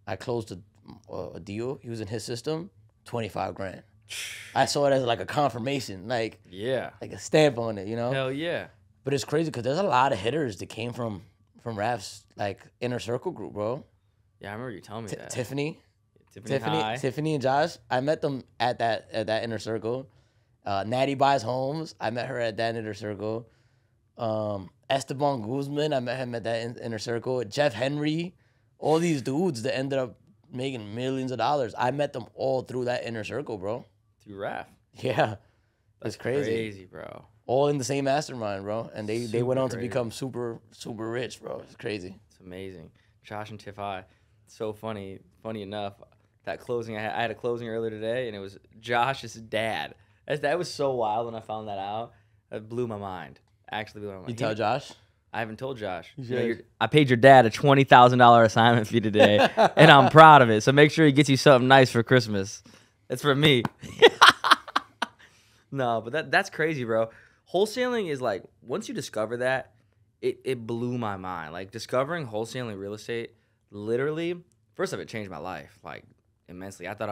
I closed a deal. He was in his system, 25 grand. I saw it as like a confirmation, like a stamp on it, Hell yeah. But it's crazy because there's a lot of hitters that came from Raph's like inner circle group, bro. Yeah, I remember you telling me that. Tiffany High. and Josh. I met them at that inner circle. Natty Buys Homes. I met her at that inner circle. Esteban Guzman. I met him at that inner circle. Jeff Henry. All these dudes that ended up making millions of dollars. I met them all through that inner circle, bro. Through Raph. Yeah. That's crazy. Crazy, bro. All in the same mastermind, bro. And they went on to crazy. become super, super rich, bro. It's crazy. It's amazing. Josh and Tiff High. So funny. Funny enough, that closing, I had a closing earlier today, and it was Josh's dad. That was so wild when I found that out. It blew my mind. Actually blew my mind. You tell Josh? I haven't told Josh. should. I paid your dad a $20,000 assignment fee today, and I'm proud of it. So make sure he gets you something nice for Christmas. It's for me. No, but that's crazy, bro. Wholesaling is like, once you discover that, it blew my mind. Like, discovering wholesaling real estate, literally, first off, it changed my life, like, immensely. I thought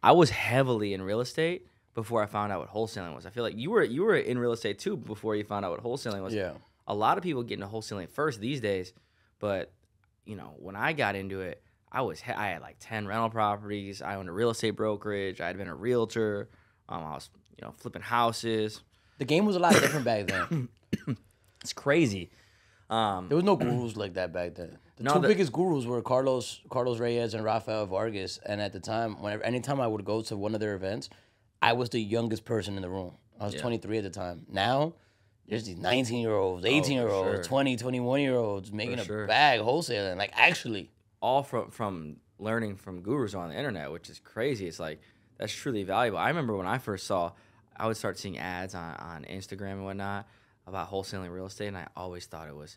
I was heavily in real estate before I found out what wholesaling was. I feel like you were in real estate too before you found out what wholesaling was. Yeah. A lot of people get into wholesaling first these days, but when I got into it, I had like 10 rental properties. I owned a real estate brokerage. I had been a realtor. I was flipping houses. The game was a lot different back then. It's crazy. There was no gurus like that back then. The two biggest gurus were Carlos Reyes and Rafael Vargas. And at the time, anytime I would go to one of their events, I was the youngest person in the room. I was 23 at the time. Now, there's these 19-year-olds, 18-year-olds, sure. 20, 21-year-olds making sure. a bag wholesaling. Like, actually. All from learning from gurus on the internet, which is crazy. It's like, that's truly valuable. I remember when I first I would start seeing ads on Instagram and whatnot about wholesaling real estate, and I always thought it was,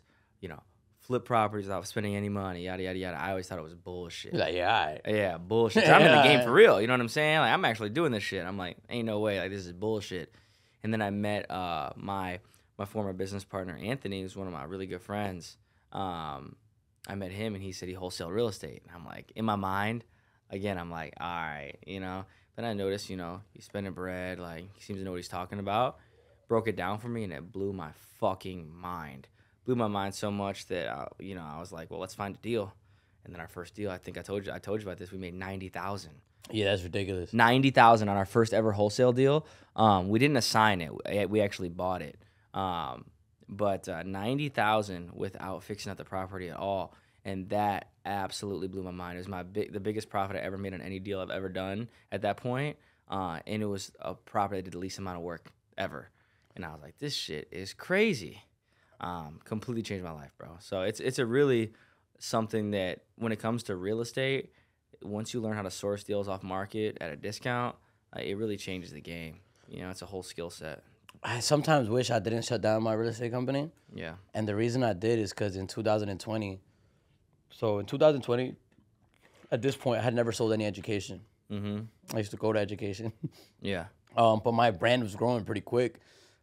flip properties without spending any money, yada, yada, yada. I always thought it was bullshit. You're like, yeah, all right. Yeah, bullshit. So I'm in the game for real. You know what I'm saying? Like, I'm actually doing this shit. I'm like, ain't no way. Like, this is bullshit. And then I met my former business partner, Anthony, who's one of my really good friends. I met him, and he said he wholesaled real estate. And I'm like, in my mind, again, I'm like, all right, Then I noticed, he's spending bread. Like, he seems to know what he's talking about. Broke it down for me, and it blew my fucking mind. Blew my mind so much that, I was like, well, let's find a deal. And then our first deal, I think I told you about this. We made $90,000. Yeah, that's ridiculous. $90,000 on our first ever wholesale deal. We didn't assign it. We actually bought it. But $90,000 without fixing up the property at all. And that absolutely blew my mind. It was the biggest profit I ever made on any deal I've ever done at that point. And it was a property that did the least amount of work ever. And I was like, this shit is crazy. Completely changed my life, bro. So it's a really something that when it comes to real estate, once you learn how to source deals off market at a discount, it really changes the game. It's a whole skill set. I sometimes wish I didn't shut down my real estate company. Yeah. And the reason I did is because in 2020, at this point, I had never sold any education. Mm-hmm. I used to go to education. Yeah. But my brand was growing pretty quick.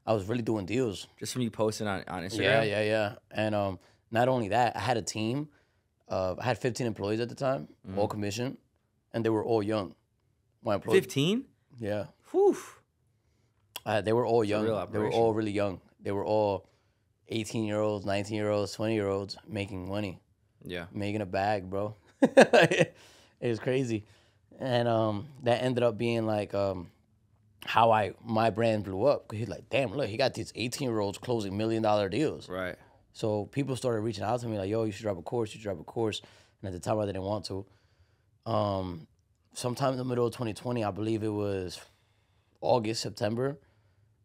I was really doing deals. Just from you posting on Instagram? Yeah. And not only that, I had a team. I had 15 employees at the time, all commission, and they were all young. My employees. 15? Yeah. Whew. They were all young. real They were all really young. They were all 18-year-olds, 19-year-olds, 20-year-olds making money. Yeah. Making a bag, bro. It was crazy. And that ended up being like how my brand blew up. 'Cause he's like, damn, look, he got these 18-year-olds closing $1 million deals. Right. So people started reaching out to me like, yo, you should drop a course. You should drop a course. And at the time, I didn't want to. Sometime in the middle of 2020, I believe it was August, September.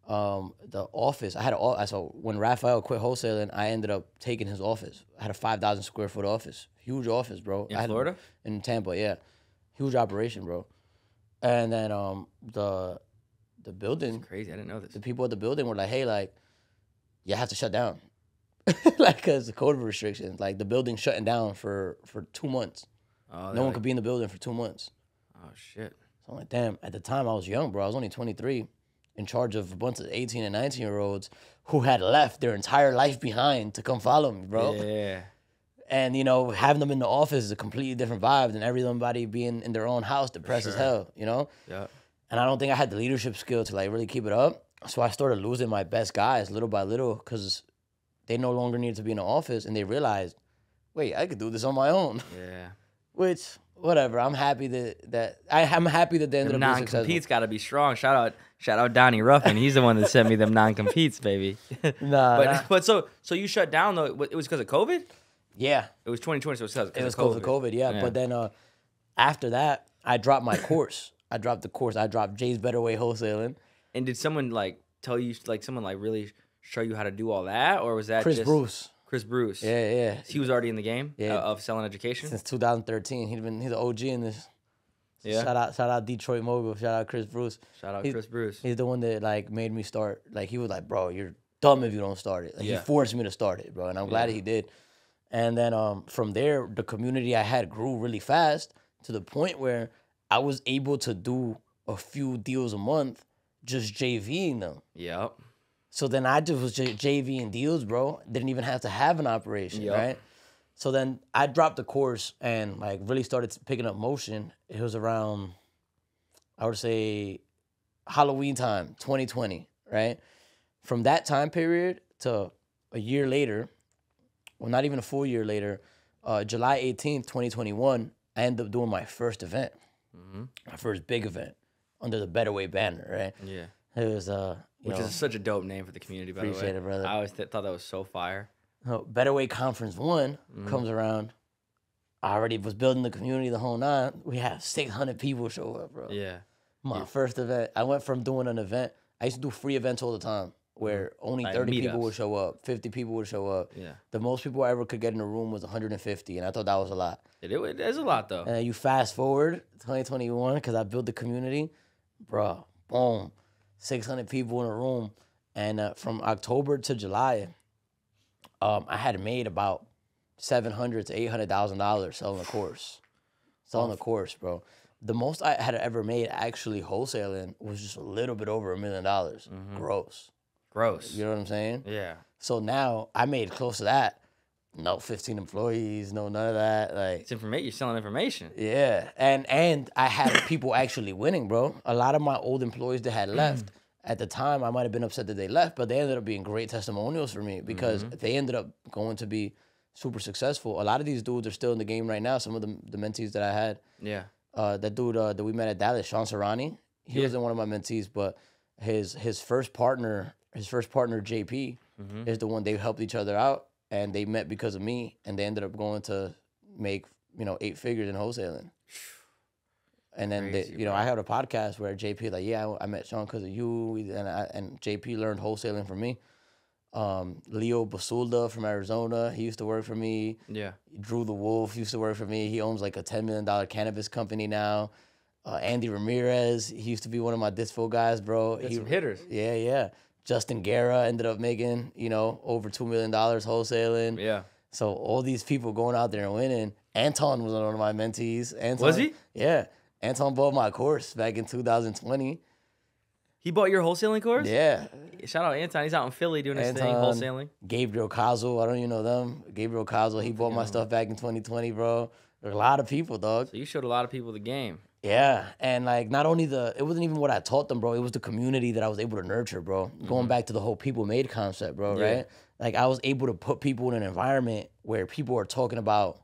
The office, so when Raphael quit wholesaling, I ended up taking his office. I had a 5,000 square foot office, huge office, bro. In Florida? In Tampa, yeah, huge operation, bro. And then the building, That's crazy. I didn't know this. the people at the building were like, hey, like, you have to shut down, like, cause the COVID restrictions, like the building shutting down for 2 months. Oh, No one could be in the building for 2 months. Oh shit. So I'm like, damn. At the time, I was young, bro. I was only 23. In charge of a bunch of 18 and 19-year-olds who had left their entire life behind to come follow me, bro. Yeah. And, you know, having them in the office is a completely different vibe than everybody being in their own house depressed as hell, you know? Yeah. And I don't think I had the leadership skill to, like, really keep it up. So I started losing my best guys little by little because they no longer needed to be in the office, and they realized, wait, I could do this on my own. Yeah. Which, whatever. I'm happy that I'm happy that they ended up being successful. Non-competes got to be strong. Shout out Donnie Ruffin. He's the one that sent me them non-competes, baby. But so you shut down though. It was because of COVID. Yeah. It was 2020, so it was Because of COVID, yeah. But then after that, I dropped my course. I dropped the course. I dropped Jay's Better Way Wholesaling. And did someone like tell you, like someone like really show you how to do all that, or was that Chris Bruce? Chris Bruce. Yeah. He was already in the game Yeah. of selling education Since 2013. He's an OG in this. Yeah. Shout out Detroit Mogul. Shout out Chris Bruce. Shout out He's- Chris Bruce. He's the one that like made me start. Like he was like, bro, you're dumb if you don't start it. Like, Yeah. He forced me to start it, bro, and I'm glad he did. And then from there, the community I had grew really fast to the point where I was able to do a few deals a month, just JVing them. Yep. So then I just was JVing deals, bro. Didn't even have to have an operation, Yup. right? So then I dropped the course and like really started picking up motion. It was around, I would say, Halloween time, 2020, right? From that time period to a year later, well, not even a full year later, July 18th, 2021, I ended up doing my first event, my first big event under the Better Way banner, right? Yeah. It was, Which is such a dope name for the community, by the way. Appreciate it, brother. I always thought that was so fire. Better Way Conference 1 comes around. I already was building the community the whole nine. We had 600 people show up, bro. Yeah. My first event. I went from doing an event. I used to do free events all the time where only Like 30 people meetups. would show up, 50 people would show up. Yeah. The most people I ever could get in a room was 150, and I thought that was a lot. It is a lot, though. And then you fast forward 2021, because I built the community, bro, boom, 600 people in a room. And from October to July, I had made about $700,000 to $800,000 selling the course. Selling the course, bro. The most I had ever made actually wholesaling was just a little bit over $1 million gross. Gross. You know what I'm saying? Yeah. So now I made close to that. No 15 employees, no none of that. Like, It's information. You're selling information. yeah, and I had people actually winning, bro. A lot of my old employees that had left at the time, I might have been upset that they left, but they ended up being great testimonials for me because they ended up going to be super successful. A lot of these dudes are still in the game right now. Some of the mentees that I had, Yeah. that dude that we met at Dallas, Sean Serrani, he wasn't one of my mentees, but his first partner, JP, is the one. They helped each other out, and they met because of me, and they ended up going to make 8 figures in wholesaling. And then Crazy, I had a podcast where JP like, yeah, I met Sean because of you, and JP learned wholesaling from me. Leo Basulda from Arizona, he used to work for me. Yeah. Drew the Wolf used to work for me. He owns like a $10 million cannabis company now. Andy Ramirez, he used to be one of my dispo guys, bro. Got some hitters. Yeah. Justin Guerra ended up making, over $2 million wholesaling. Yeah. So all these people going out there and winning. Anton was one of my mentees. Anton, Was he? Yeah. Anton bought my course back in 2020. He bought your wholesaling course? Yeah. Shout out Anton. He's out in Philly doing his thing, Anton, wholesaling. Gabriel Kazel, I don't even know them. Gabriel Kazel, he bought my stuff back in 2020, bro. There are a lot of people, dog. So you showed a lot of people the game. Yeah, and like not only it wasn't even what I taught them, bro. It was the community that I was able to nurture, bro. Going back to the whole people made concept, bro, Yeah. right? Like I was able to put people in an environment where people are talking about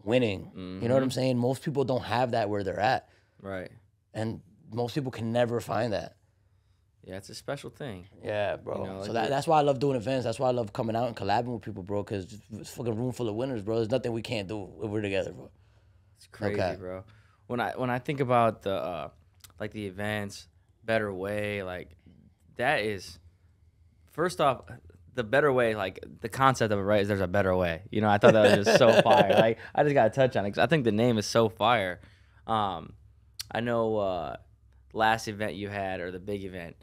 winning. You know what I'm saying? Most people don't have that where they're at, Right. and most people can never find that. Yeah, it's a special thing. Yeah, bro. You know, So like that's why I love doing events. That's why I love coming out and collabing with people, bro. Because it's fucking room full of winners, bro. There's nothing we can't do if we're together, bro. It's crazy, Okay. bro. When I think about the like the events, Better Way, like that is first off the better way. Like the concept of it, right? Is there's a better way. You know, I thought that was just so fire. Like I just gotta touch on it because I think the name is so fire. I know last event you had or the big event.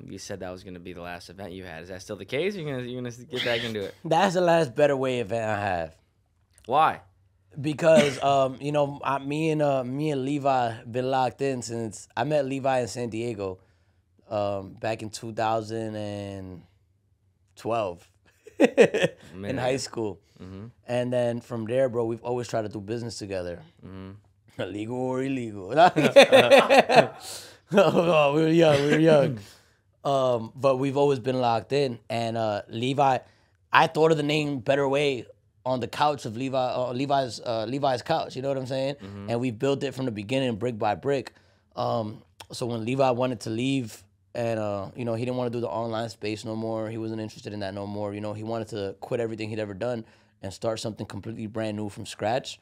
You said that was gonna be the last event you had. Is that still the case? You're gonna get back into it? That's the last Better Way event I have. Why? Because you know, me and Levi been locked in since I met Levi in San Diego, back in 2012, in high school, and then from there, bro, we've always tried to do business together, legal or illegal. Oh, we were young, but we've always been locked in. And Levi, I thought of the name Better Way on the couch of Levi's couch. You know what I'm saying? And we built it from the beginning, brick by brick. So when Levi wanted to leave, and you know, he didn't want to do the online space no more. He wasn't interested in that no more. You know, he wanted to quit everything he'd ever done and start something completely brand new from scratch.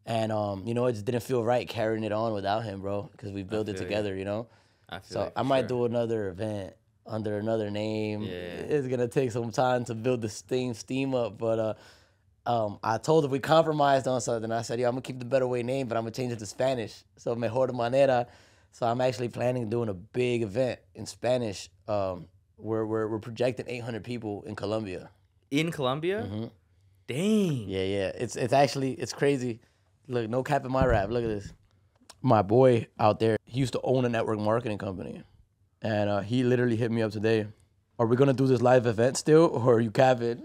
And you know, it just didn't feel right carrying it on without him, bro, because we built it together. You know, so I might do another event under another name. Yeah. It's gonna take some time to build the steam up, but I told him we compromised on something. I said, yo, I'm gonna keep the Better Way name, but I'm gonna change it to Spanish. So mejor de manera. So I'm actually planning on doing a big event in Spanish. We're projecting 800 people in Colombia. In Colombia? Dang. Yeah. It's crazy. Look, no cap in my rap. Look at this. My boy out there, he used to own a network marketing company. And he literally hit me up today. Are we going to do this live event still, or are you capping?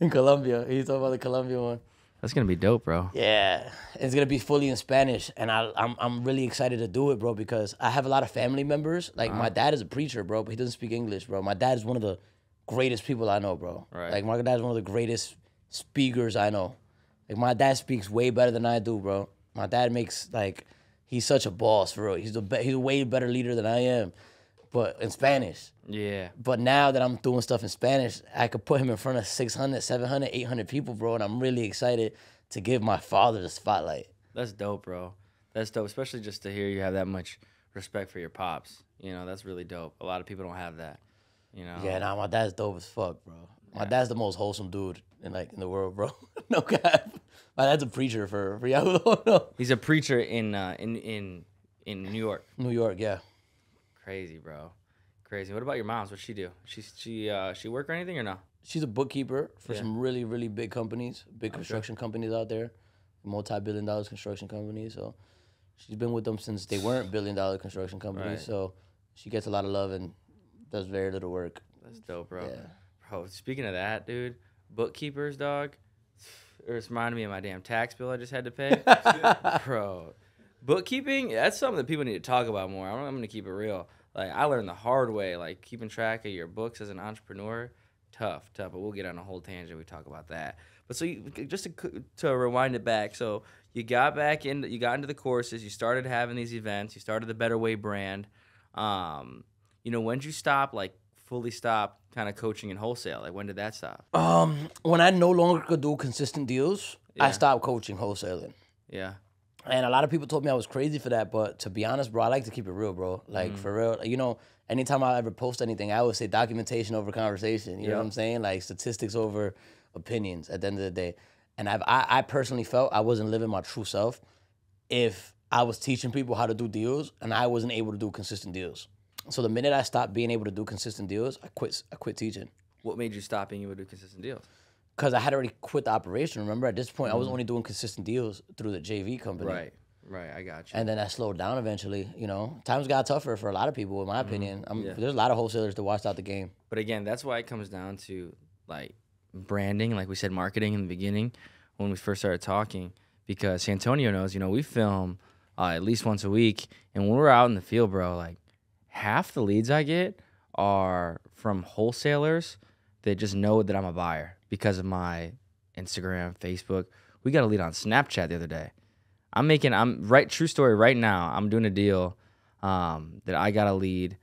In Colombia. He's talking about the Colombia one. That's going to be dope, bro. Yeah. It's going to be fully in Spanish. And I'm really excited to do it, bro, because I have a lot of family members. Like, my dad is a preacher, bro, but he doesn't speak English, bro. My dad is one of the greatest people I know, bro. Right. Like, my dad is one of the greatest speakers I know. Like, my dad speaks way better than I do, bro. My dad makes, like, he's such a boss, for real. He's a way better leader than I am, but in Spanish. Yeah. But now that I'm doing stuff in Spanish, I could put him in front of 600, 700, 800 people, bro, and I'm really excited to give my father the spotlight. That's dope, bro. That's dope, especially just to hear you have that much respect for your pops. You know, that's really dope. A lot of people don't have that, you know? Yeah, nah, my dad's dope as fuck, bro. My dad's the most wholesome dude in the world, bro. No cap. My dad's a preacher for y'all who don't know. He's a preacher in New York. New York, yeah. Crazy, bro. Crazy. What about your mom's? What's she do? She work or anything or no? She's a bookkeeper for some really, really big companies, big construction companies out there, multi-billion-dollar construction companies. So she's been with them since they weren't billion-dollar construction companies. Right. So she gets a lot of love and does very little work. That's dope, bro. Yeah. Bro, speaking of that, dude, bookkeepers, dog, it reminded me of my damn tax bill I just had to pay. Bro, bookkeeping, that's something that people need to talk about more. I'm going to keep it real. Like, I learned the hard way, like, keeping track of your books as an entrepreneur, tough. But we'll get on a whole tangent. We talk about that. But so just to rewind it back, so you got into the courses, you started having these events, you started the Better Way brand. You know, when did you stop, like, fully stop kind of coaching and wholesale? Like, when did that stop? When I no longer could do consistent deals, I stopped coaching wholesaling. Yeah. And a lot of people told me I was crazy for that, but to be honest, bro, I like to keep it real, bro. Like, for real, you know, anytime I ever post anything, I always say documentation over conversation. You know what I'm saying? Like, statistics over opinions at the end of the day. And I personally felt I wasn't living my true self if I was teaching people how to do deals and I wasn't able to do consistent deals. So the minute I stopped being able to do consistent deals, I quit teaching. What made you stop being able to do consistent deals? Because I had already quit the operation. Remember, at this point, I was only doing consistent deals through the JV company. Right, I got you. And then that slowed down eventually, you know. Times got tougher for a lot of people, in my opinion. There's a lot of wholesalers that watched out the game. But again, that's why it comes down to, like, branding, like we said, marketing in the beginning when we first started talking. Because Santonio knows, you know, we film at least once a week. And when we're out in the field, bro, like, half the leads I get are from wholesalers that just know that I'm a buyer because of my Instagram, Facebook. We got a lead on Snapchat the other day. True story right now. I'm doing a deal that I got a lead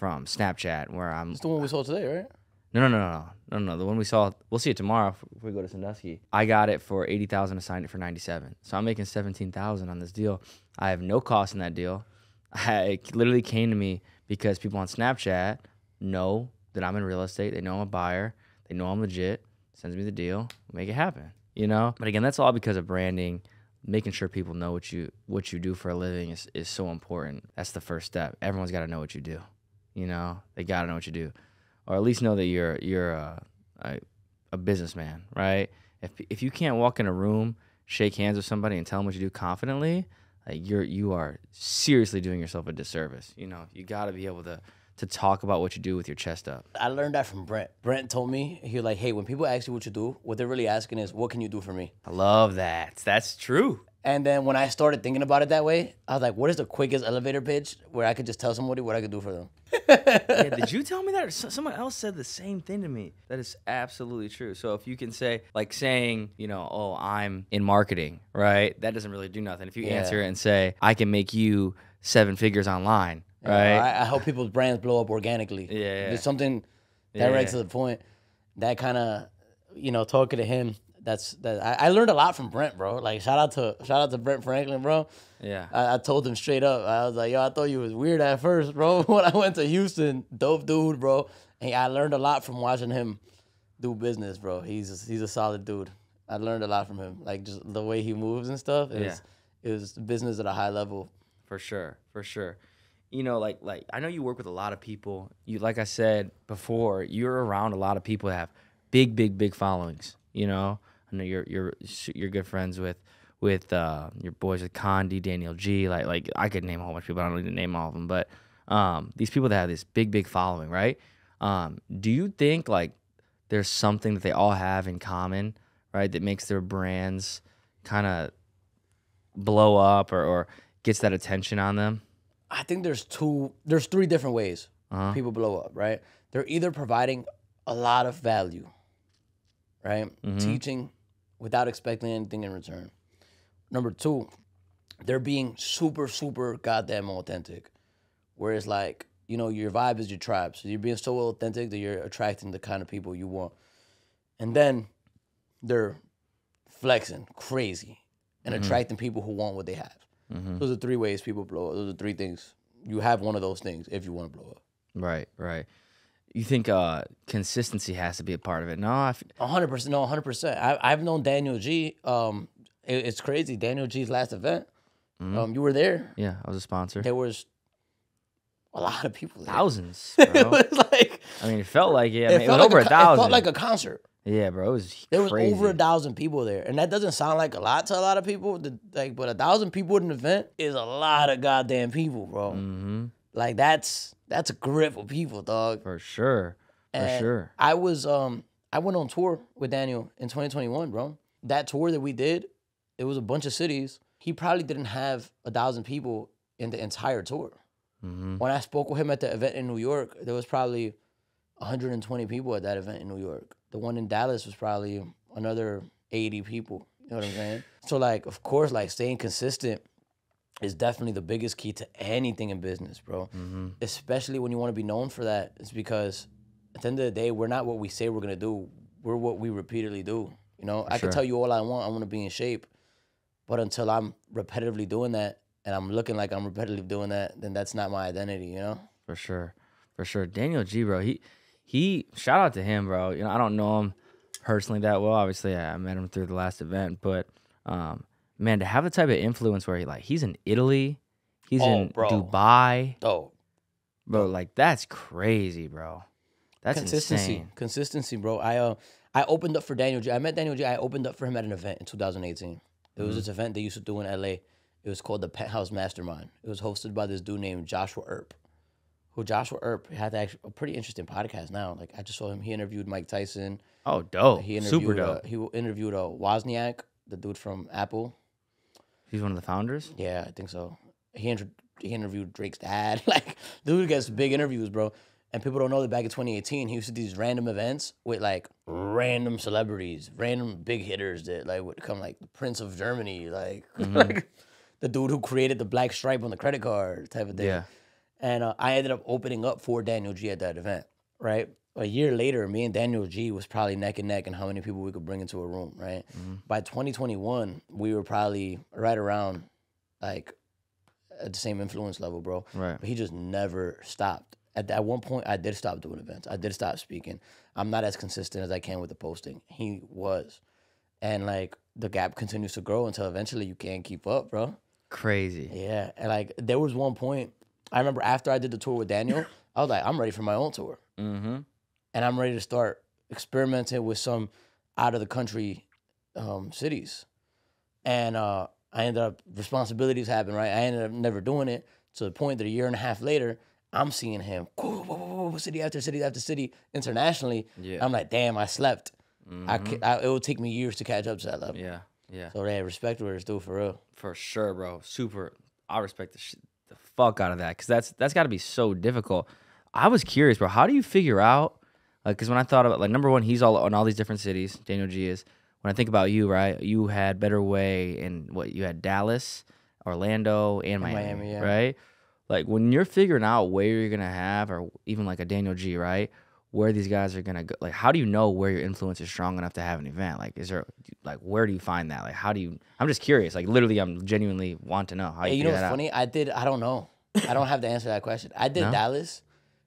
from Snapchat where I'm. It's the one we saw today, right? No. The one we saw, we'll see it tomorrow if we go to Sandusky. I got it for 80,000. I signed it for 97. So I'm making 17,000 on this deal. I have no cost in that deal. It literally came to me because people on Snapchat know that I'm in real estate. They know I'm a buyer. They know I'm legit. Sends me the deal. Make it happen. You know. But again, that's all because of branding. Making sure people know what you do for a living is so important. That's the first step. Everyone's got to know what you do. You know, they got to know what you do. Or at least know that you're a businessman, right? If you can't walk in a room, shake hands with somebody, and tell them what you do confidently, like you are seriously doing yourself a disservice. You know, you got to be able to talk about what you do with your chest up. I learned that from Brent. Brent told me, he was like, hey, when people ask you what you do, what they're really asking is, what can you do for me? I love that. That's true. And then when I started thinking about it that way, I was like, what is the quickest elevator pitch where I could just tell somebody what I could do for them? Yeah, did you tell me that? Or someone else said the same thing to me. That is absolutely true. So if you can say, like saying, you know, oh, I'm in marketing, right? That doesn't really do nothing. If you answer it and say, I can make you 7 figures online, right? I help people's brands blow up organically. Yeah. There's something direct to the point. That kind of, you know, talking to him, I learned a lot from Brent, bro. Like shout out to Brent Franklin, bro. Yeah. I told him straight up. I was like, yo, I thought you was weird at first, bro. When I went to Houston, dope dude, bro. And I learned a lot from watching him do business, bro. He's a solid dude. I learned a lot from him. Like just the way he moves and stuff. It was business at a high level. For sure. You know, like I know you work with a lot of people. You, like I said before, you're around a lot of people that have big followings. You know, I know you're good friends with your boys with Condi, Daniel G. Like I could name a whole bunch of people. I don't need to name all of them, but these people that have this big following, right? Do you think like there's something that they all have in common, right, that makes their brands kind of blow up or gets that attention on them? I think there's 3 different ways people blow up, right? They're either providing a lot of value, right? Teaching without expecting anything in return. Number 2, they're being super goddamn authentic. Whereas like, you know, your vibe is your tribe. So you're being so authentic that you're attracting the kind of people you want. And then they're flexing crazy and attracting people who want what they have. Those are 3 ways people blow up. Those are 3 things. You have one of those things if you want to blow up. Right. You think consistency has to be a part of it? No, 100%. No, 100%. I've known Daniel G. It's crazy. Daniel G's last event. You were there. Yeah, I was a sponsor. There was a lot of people there. Thousands, bro. It was like, I mean, it felt like it. I mean, it was over 1,000. It felt like a concert. Yeah, bro, it was There crazy. was over 1,000 people there, and that doesn't sound like a lot to a lot of people. But 1,000 people at an event is a lot of goddamn people, bro. Like that's a grip of people, dog. For sure. I went on tour with Daniel in 2021, bro. That tour that we did, it was a bunch of cities. He probably didn't have 1,000 people in the entire tour. When I spoke with him at the event in New York, there was probably 120 people at that event in New York. The one in Dallas was probably another 80 people. You know what I'm saying? So like, of course, like staying consistent is definitely the biggest key to anything in business, bro. Especially when you want to be known for that. It's because at the end of the day, we're not what we say we're gonna do. We're what we repeatedly do. You know, I can tell you all I want to be in shape, but until I'm repetitively doing that and I'm looking like I'm repetitively doing that, then that's not my identity. You know? For sure. Daniel G, bro. He shout out to him, bro. You know, I don't know him personally that well. Obviously, I met him through the last event, but man, to have the type of influence where he's in Italy, he's in Dubai. Bro, like that's crazy, bro. That's insane. Consistency, bro. I opened up for Daniel G. I met Daniel G. I opened up for him at an event in 2018. It was this event they used to do in LA. It was called the Penthouse Mastermind. It was hosted by this dude named Joshua Earp. Joshua Earp had actually a pretty interesting podcast now. Like I just saw him. He interviewed Mike Tyson. Oh, dope. Super dope. He interviewed Wozniak, the dude from Apple. He's one of the founders? Yeah, I think so. He interviewed Drake's dad. Like, dude gets big interviews, bro. And people don't know that back in 2018, he used to do these random events with like random celebrities, random big hitters that like would come, like the Prince of Germany, like, like the dude who created the black stripe on the credit card type of thing. Yeah. And I ended up opening up for Daniel G at that event, right? A year later, me and Daniel G was probably neck and neck in how many people we could bring into a room, right? By 2021, we were probably right around like at the same influence level, bro. Right. But he just never stopped. At one point, I did stop doing events. I did stop speaking. I'm not as consistent as I can with the posting. He was. And like the gap continues to grow until eventually you can't keep up, bro. Crazy. Yeah. And like there was one point, I remember after I did the tour with Daniel, I was like, I'm ready for my own tour. Mm-hmm. And I'm ready to start experimenting with some out of the country cities. And I ended up, responsibilities happened, right? I ended up never doing it to the point that a year and a half later, I'm seeing him city after city after city internationally. Yeah. I'm like, damn, I slept. Mm-hmm. It would take me years to catch up to that level. Yeah. Yeah. So yeah, respect where it's due for real. For sure, bro. Super. I respect the fuck out of that because that's got to be so difficult. I was curious, bro. How do you figure out? Because when I thought about, like, number one, he's all in all these different cities. Daniel G is. When I think about you, right? You had Better Way in what? You had Dallas, Orlando, and Miami, yeah. right? Like when you're figuring out where you're gonna have, or even like a Daniel G, right? Where these guys are gonna go? Like, how do you know where your influence is strong enough to have an event? Like, is there like where do you find that? Like, how do you? I'm just curious. Like, literally, I'm genuinely want to know how Hey, you you know figure what's that out. funny? I don't know. I don't have the answer to that question. I did No? Dallas,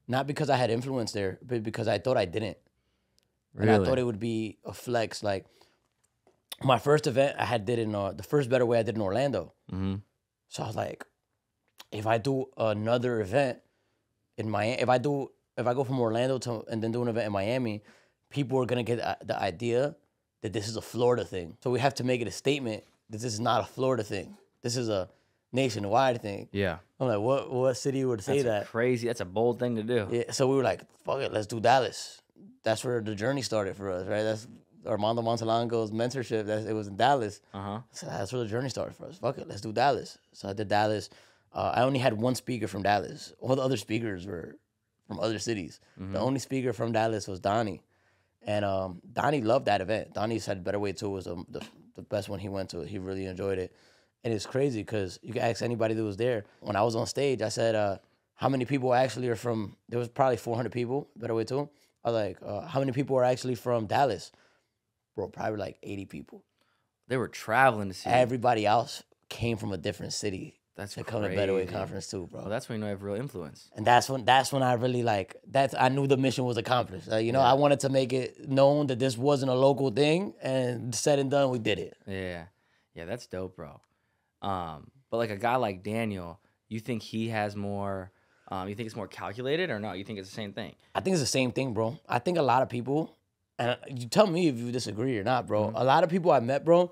not because I had influence there, but because I thought I didn't. And Really? I thought it would be a flex. Like my first event I had did in the first Better Way I did in Orlando. Mm-hmm. So I was like, if I do another event in Miami, if I go from Orlando to and then do an event in Miami, people are gonna get the idea that this is a Florida thing. So we have to make it a statement that this is not a Florida thing. This is a nationwide thing. Yeah. I'm like, what city would say that? Crazy. That's a bold thing to do. Yeah, so we were like, fuck it, let's do Dallas. That's where the journey started for us, right? That's Armando Montelango's mentorship. It was in Dallas. Uh-huh. So that's where the journey started for us. Fuck it, let's do Dallas. So I did Dallas. I only had one speaker from Dallas. All the other speakers were from other cities. Mm-hmm. The only speaker from Dallas was Donnie. And Donnie loved that event. Donnie said Better Way 2 was the best one he went to. He really enjoyed it. And it's crazy because you can ask anybody that was there. When I was on stage, I said, how many people actually are from, there was probably 400 people, Better Way 2. I was like, how many people are actually from Dallas? Bro, probably like 80 people. They were traveling to see you. Everybody else came from a different city. That's to come to Better Way crazy. Conference too, bro. Well, that's when you know you have real influence. And that's when I really like I knew the mission was accomplished. I wanted to make it known that this wasn't a local thing, and said and done, we did it. Yeah, that's dope, bro. But like a guy like Daniel, you think he has more? You think it's more calculated or no? You think it's the same thing? I think it's the same thing, bro. I think a lot of people, and you tell me if you disagree or not, bro. Mm-hmm. A lot of people I met, bro,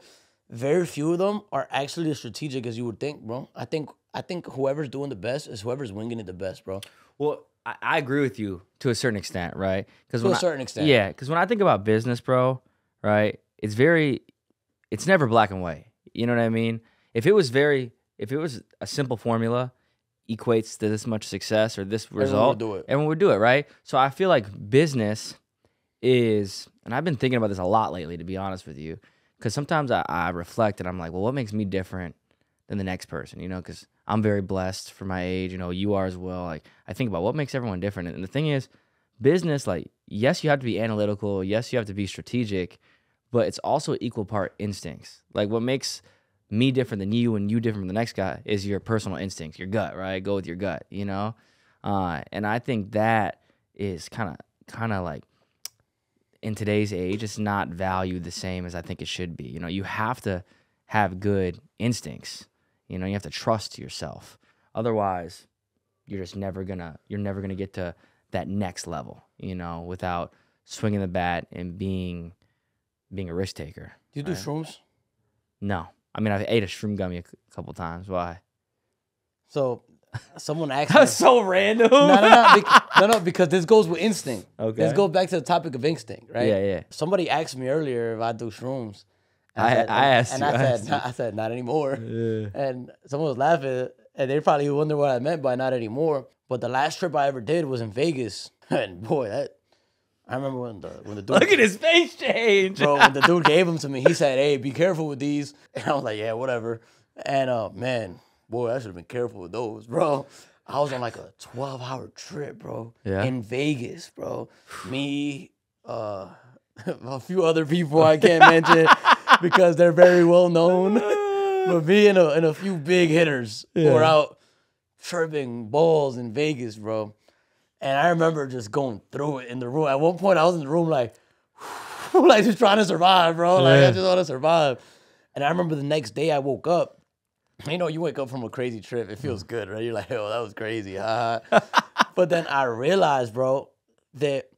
very few of them are actually as strategic as you would think, bro. I think whoever's doing the best is whoever's winging it the best, bro. Well, I agree with you to a certain extent, right? To a certain extent. Yeah, because when I think about business, bro, right, it's never black and white. You know what I mean? If it was a simple formula, equates to this much success or this result, everyone would do it, right? So I feel like business is, and I've been thinking about this a lot lately, to be honest with you, because sometimes I reflect and I'm like, well, what makes me different than the next person, you know, because I'm very blessed for my age, you know, you are as well. Like, I think about what makes everyone different. And the thing is, business, like, yes, you have to be analytical. Yes, you have to be strategic, but it's also equal part instincts. Like, what makes me different than you and you different from the next guy is your personal instincts, your gut, right? Go with your gut, you know? And I think that is kind of like, in today's age, it's not valued the same as I think it should be. You know, you have to have good instincts. You know, you have to trust yourself. Otherwise, you're never gonna get to that next level, you know, without swinging the bat and being a risk taker. Do you do shrooms? No. I mean, I've ate a shroom gummy a couple times. Why? So, someone asked me. That's so random. No, because this goes with instinct. Okay. This goes back to the topic of instinct, right? Yeah. Somebody asked me earlier if I do shrooms. I said, not anymore. Yeah. And someone was laughing, and they probably wonder what I meant by not anymore. But the last trip I ever did was in Vegas. And boy, I remember when the dude... Look at his face change. Bro, when the dude gave them to me, he said, hey, be careful with these. And I was like, yeah, whatever. And man, boy, I should have been careful with those, bro. I was on like a 12-hour trip, bro. Yeah. In Vegas, bro. Me, a few other people I can't mention because they're very well known. But me and a few big hitters were out tripping balls in Vegas, bro. And I remember just going through it in the room. At one point, I was in the room like just trying to survive, bro. Like, I just want to survive. And I remember the next day I woke up. You know, you wake up from a crazy trip. It feels good, right? You're like, oh, that was crazy. But then I realized, bro, that,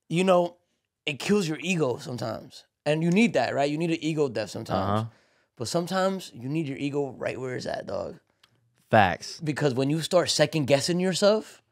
you know, it kills your ego sometimes. And you need that, right? You need an ego death sometimes. But sometimes you need your ego right where it's at, dog. Facts. Because when you start second guessing yourself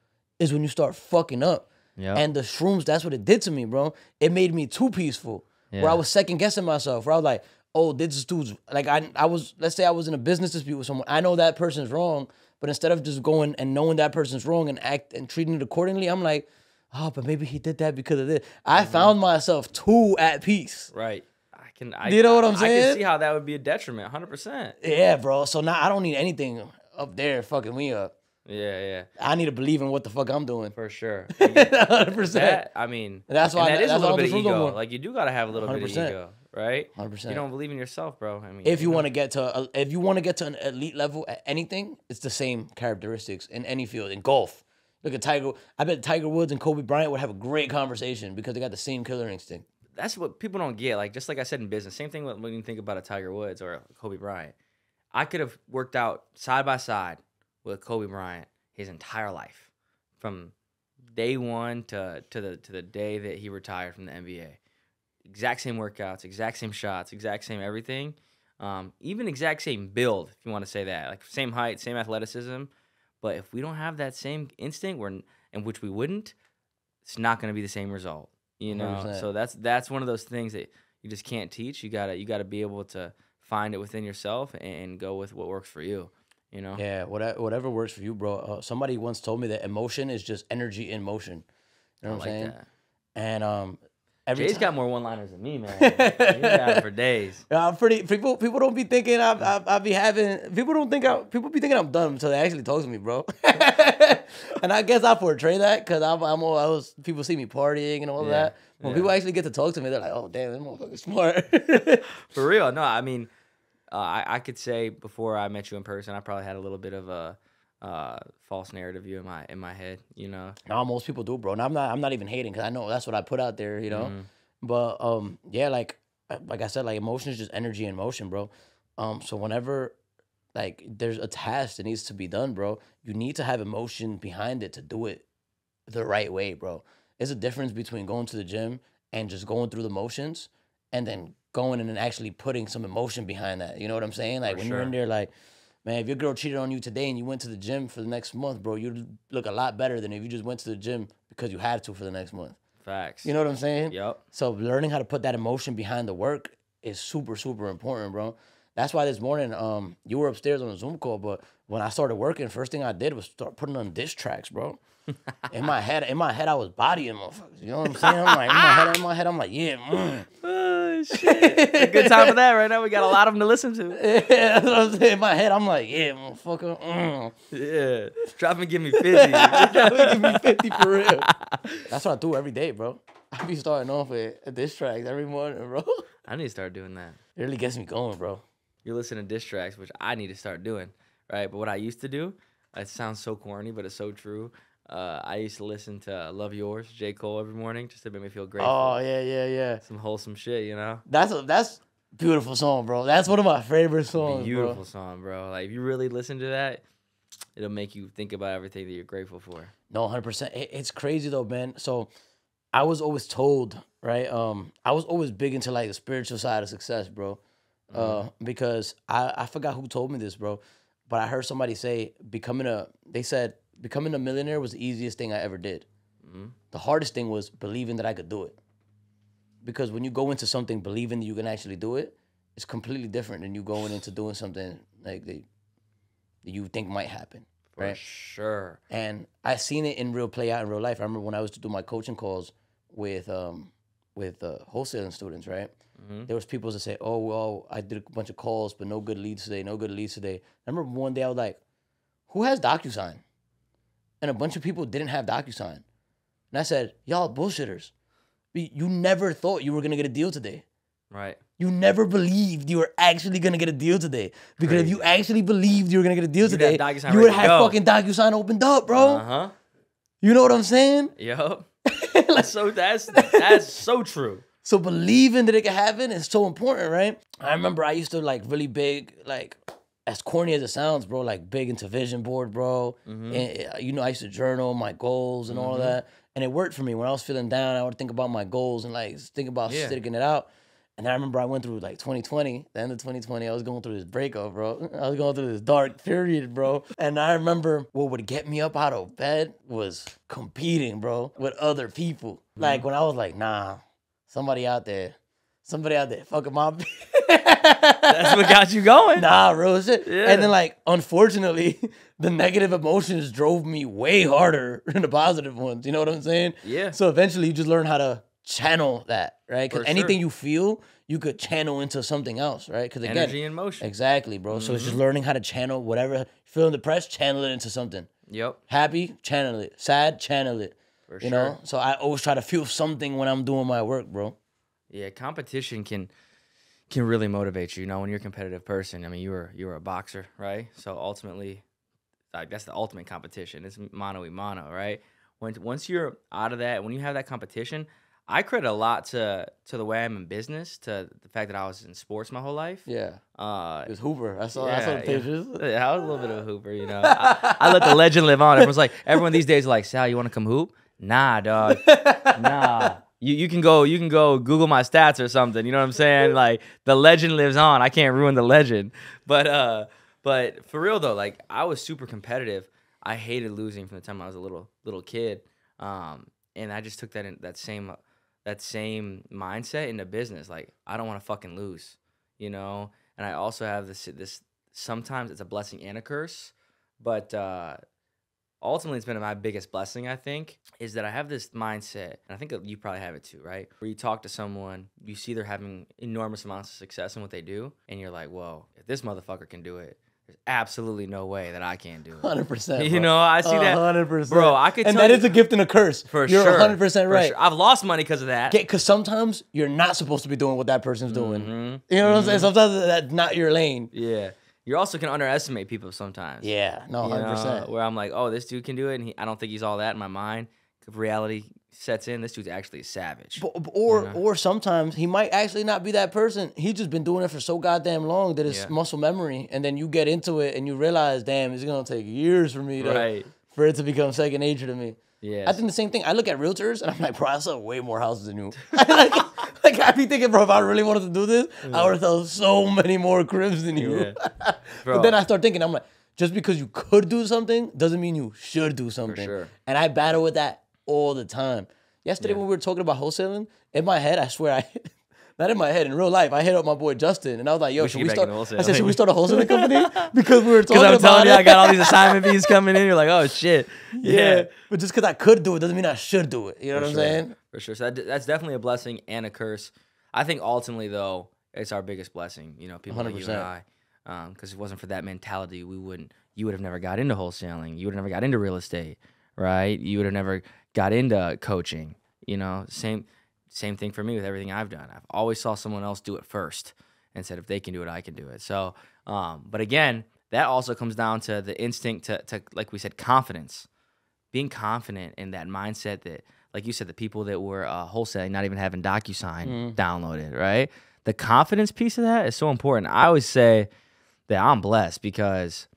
is when you start fucking up. Yep. And the shrooms, that's what it did to me, bro. It made me too peaceful. Where I was second guessing myself. Where I was like, oh, this dude's like I was. Let's say I was in a business dispute with someone. I know that person's wrong, but instead of just going and knowing that person's wrong and act and treating it accordingly, I'm like, oh, but maybe he did that because of this. I found myself too at peace. Right. You know what I'm saying? I can see how that would be a detriment, 100%. Yeah, bro. So now I don't need anything up there fucking me up. Yeah. I need to believe in what the fuck I'm doing. For sure. 100%. That, I mean, that's why that is that's a little why bit of I'm ego. more. Like, you do gotta have a little bit of 100%. ego, right? 100%. You don't believe in yourself, bro. I mean, If you want to get to an elite level at anything, it's the same characteristics in any field. In golf, look at Tiger. I bet Tiger Woods and Kobe Bryant would have a great conversation because they got the same killer instinct. that's what people don't get. Like, just like I said in business, same thing when you think about a Tiger Woods or a Kobe Bryant. I could have worked out side by side with Kobe Bryant his entire life, from day one to the day that he retired from the NBA. Exact same workouts, exact same shots, exact same everything. Even exact same build, if you want to say that. Like, same height, same athleticism. But if we don't have that same instinct, in which we wouldn't, it's not going to be the same result. You know, 100%. so that's one of those things that you just can't teach. You gotta be able to find it within yourself and go with what works for you. You know. Yeah, whatever works for you, bro. Somebody once told me that emotion is just energy in motion. You know what I'm saying? That. And Jay's got more one-liners than me, man. He's got it for days. I'm pretty. People don't be thinking I be having. People be thinking I'm dumb until they actually talk to me, bro. And I guess I portray that because people see me partying and all that. When people actually get to talk to me, they're like, "Oh, damn, this motherfucker's smart." For real, no. I mean, I could say before I met you in person, I probably had a little bit of a false narrative of you in my head, you know. No, most people do, bro. And I'm not even hating because I know that's what I put out there, you know. But yeah, like I said, like, emotion is just energy in motion, bro. So whenever like there's a task that needs to be done, bro, you need to have emotion behind it to do it the right way, bro. There's a difference between going to the gym and just going through the motions and then going in and actually putting some emotion behind that. You know what I'm saying? Like, when you're in there, like, man, if your girl cheated on you today and you went to the gym for the next month, bro, you'd look a lot better than if you just went to the gym because you had to for the next month. Facts. You know what I'm saying? Yep. So learning how to put that emotion behind the work is super, super important, bro. That's why this morning, you were upstairs on a Zoom call, but when I started working, first thing I did was start putting on diss tracks, bro. In my head, I was bodying motherfuckers. You know what I'm saying? I'm like, in my head, I'm like, yeah, Oh, shit. A good time for that right now. We got a lot of them to listen to. Yeah, that's what I'm saying. In my head, I'm like, yeah, motherfucker. Yeah. Drop and give me 50. Give me 50 for real. That's what I do every day, bro. I be starting off with diss tracks every morning, bro. I need to start doing that. It really gets me going, bro. You're listening to diss tracks, which I need to start doing, right? But what I used to do, it sounds so corny, but it's so true. I used to listen to Love Yours, J. Cole, every morning just to make me feel grateful. Oh, yeah. Some wholesome shit, you know? That's beautiful song, bro. That's one of my favorite songs, Beautiful bro. song, bro. Like, if you really listen to that, it'll make you think about everything that you're grateful for. No, 100%. It's crazy, though, man. So I was always told, right? I was always big into, like, the spiritual side of success, bro. Because I forgot who told me this, bro. But I heard somebody say becoming a millionaire was the easiest thing I ever did. The hardest thing was believing that I could do it. Because when you go into something believing that you can actually do it, it's completely different than you going into doing something like that you think might happen. For right? sure. And I seen it play out in real life. I remember when I was to do my coaching calls with wholesaling students, right? There was people that say, "Oh, well, I did a bunch of calls, but no good leads today. I remember one day I was like, "Who has DocuSign?" and a bunch of people didn't have DocuSign. And I said, y'all bullshitters. You never thought you were going to get a deal today. Right. You never believed you were actually going to get a deal today. Because if you actually believed you were going to get a deal today, you would have fucking DocuSign opened up, bro. Uh-huh. You know what I'm saying? Yup. That's so true. So believing that it can happen is so important, right? I remember I used to like really big, like as corny as it sounds, bro, like big into vision board, bro. And, you know, I used to journal my goals and all of that. And it worked for me. When I was feeling down, I would think about my goals and like think about sticking it out. And I remember I went through like 2020, the end of 2020, I was going through this breakup, bro. I was going through this dark period, bro. And I remember what would get me up out of bed was competing, bro, with other people. Like when I was like, nah, somebody out there fucking my That's what got you going. Nah, bro, shit. Yeah. And then like, unfortunately, the negative emotions drove me way harder than the positive ones. You know what I'm saying? Yeah. So eventually you just learn how to channel that, right? Because For anything sure. you feel, you could channel into something else, right? Because again, Energy and motion. exactly, bro. So it's just learning how to channel whatever. Feeling depressed, channel it into something. Yep. Happy, channel it. Sad, channel it. For You know? sure. So I always try to feel something when I'm doing my work, bro. Yeah, competition can really motivate you. You know, when you're a competitive person, I mean, you were a boxer, right? So ultimately, like that's the ultimate competition. It's mano a mano, right? Once you're out of that, when you have that competition, I credit a lot to the way I'm in business, to the fact that I was in sports my whole life. Yeah. It was Hooper. I saw the Yeah. pictures. Yeah, I was a little bit of a hooper, you know. I let the legend live on. Everyone these days is like, Sal, you want to come hoop? Nah, dog. Nah. You can go Google my stats or something. You know what I'm saying? Like the legend lives on. I can't ruin the legend. But for real though, like I was super competitive. I hated losing from the time I was a little kid. And I just took that same mindset into business. Like I don't want to fucking lose, you know? And I also have this sometimes it's a blessing and a curse, but ultimately, it's been my biggest blessing, I think, is that I have this mindset, and I think that you probably have it too, right? Where you talk to someone, you see they're having enormous amounts of success in what they do, and you're like, whoa, if this motherfucker can do it, there's absolutely no way that I can't do it. 100%. You know, I see that. 100%. Bro, I could and tell that you, is a gift and a curse. for You're sure. 100% right. For sure. I've lost money because of that. Because sometimes you're not supposed to be doing what that person's doing. You know what I'm saying? Sometimes that's not your lane. Yeah. You also can underestimate people sometimes. Yeah, no, 100%. Where I'm like, oh, this dude can do it, and I don't think he's all that in my mind. If reality sets in, this dude's actually a savage. Or sometimes he might actually not be that person. He's just been doing it for so goddamn long that it's muscle memory. And then you get into it and you realize, damn, it's going to take years for me for it to become second nature to me. Yeah. I think the same thing. I look at realtors and I'm like, bro, I sell way more houses than you. Like I be thinking, bro, if I really wanted to do this, I would have sold so many more cribs than you. Yeah. But then I start thinking, I'm like, just because you could do something doesn't mean you should do something. sure. And I battle with that all the time. Yesterday when we were talking about wholesaling, in my head, I swear not in my head, in real life, I hit up my boy Justin and I was like, yo, should we start? I said, should we start a wholesaling company? Because we were talking about it. Because I'm telling you, I got all these assignment fees coming in. You're like, oh shit. Yeah. But just because I could do it doesn't mean I should do it. You know what I'm saying? For sure. So that's definitely a blessing and a curse. I think ultimately though, it's our biggest blessing. You know, people like you and I. Because if it wasn't for that mentality, you would have never got into wholesaling. You would have never got into real estate, right? You would have never got into coaching. You know, same thing for me with everything I've done. I've always saw someone else do it first and said, if they can do it, I can do it. So, but again, that also comes down to the instinct to like we said, confidence. Being confident in that mindset that, like you said, the people that were wholesaling, not even having DocuSign downloaded, right? The confidence piece of that is so important. I always say that I'm blessed because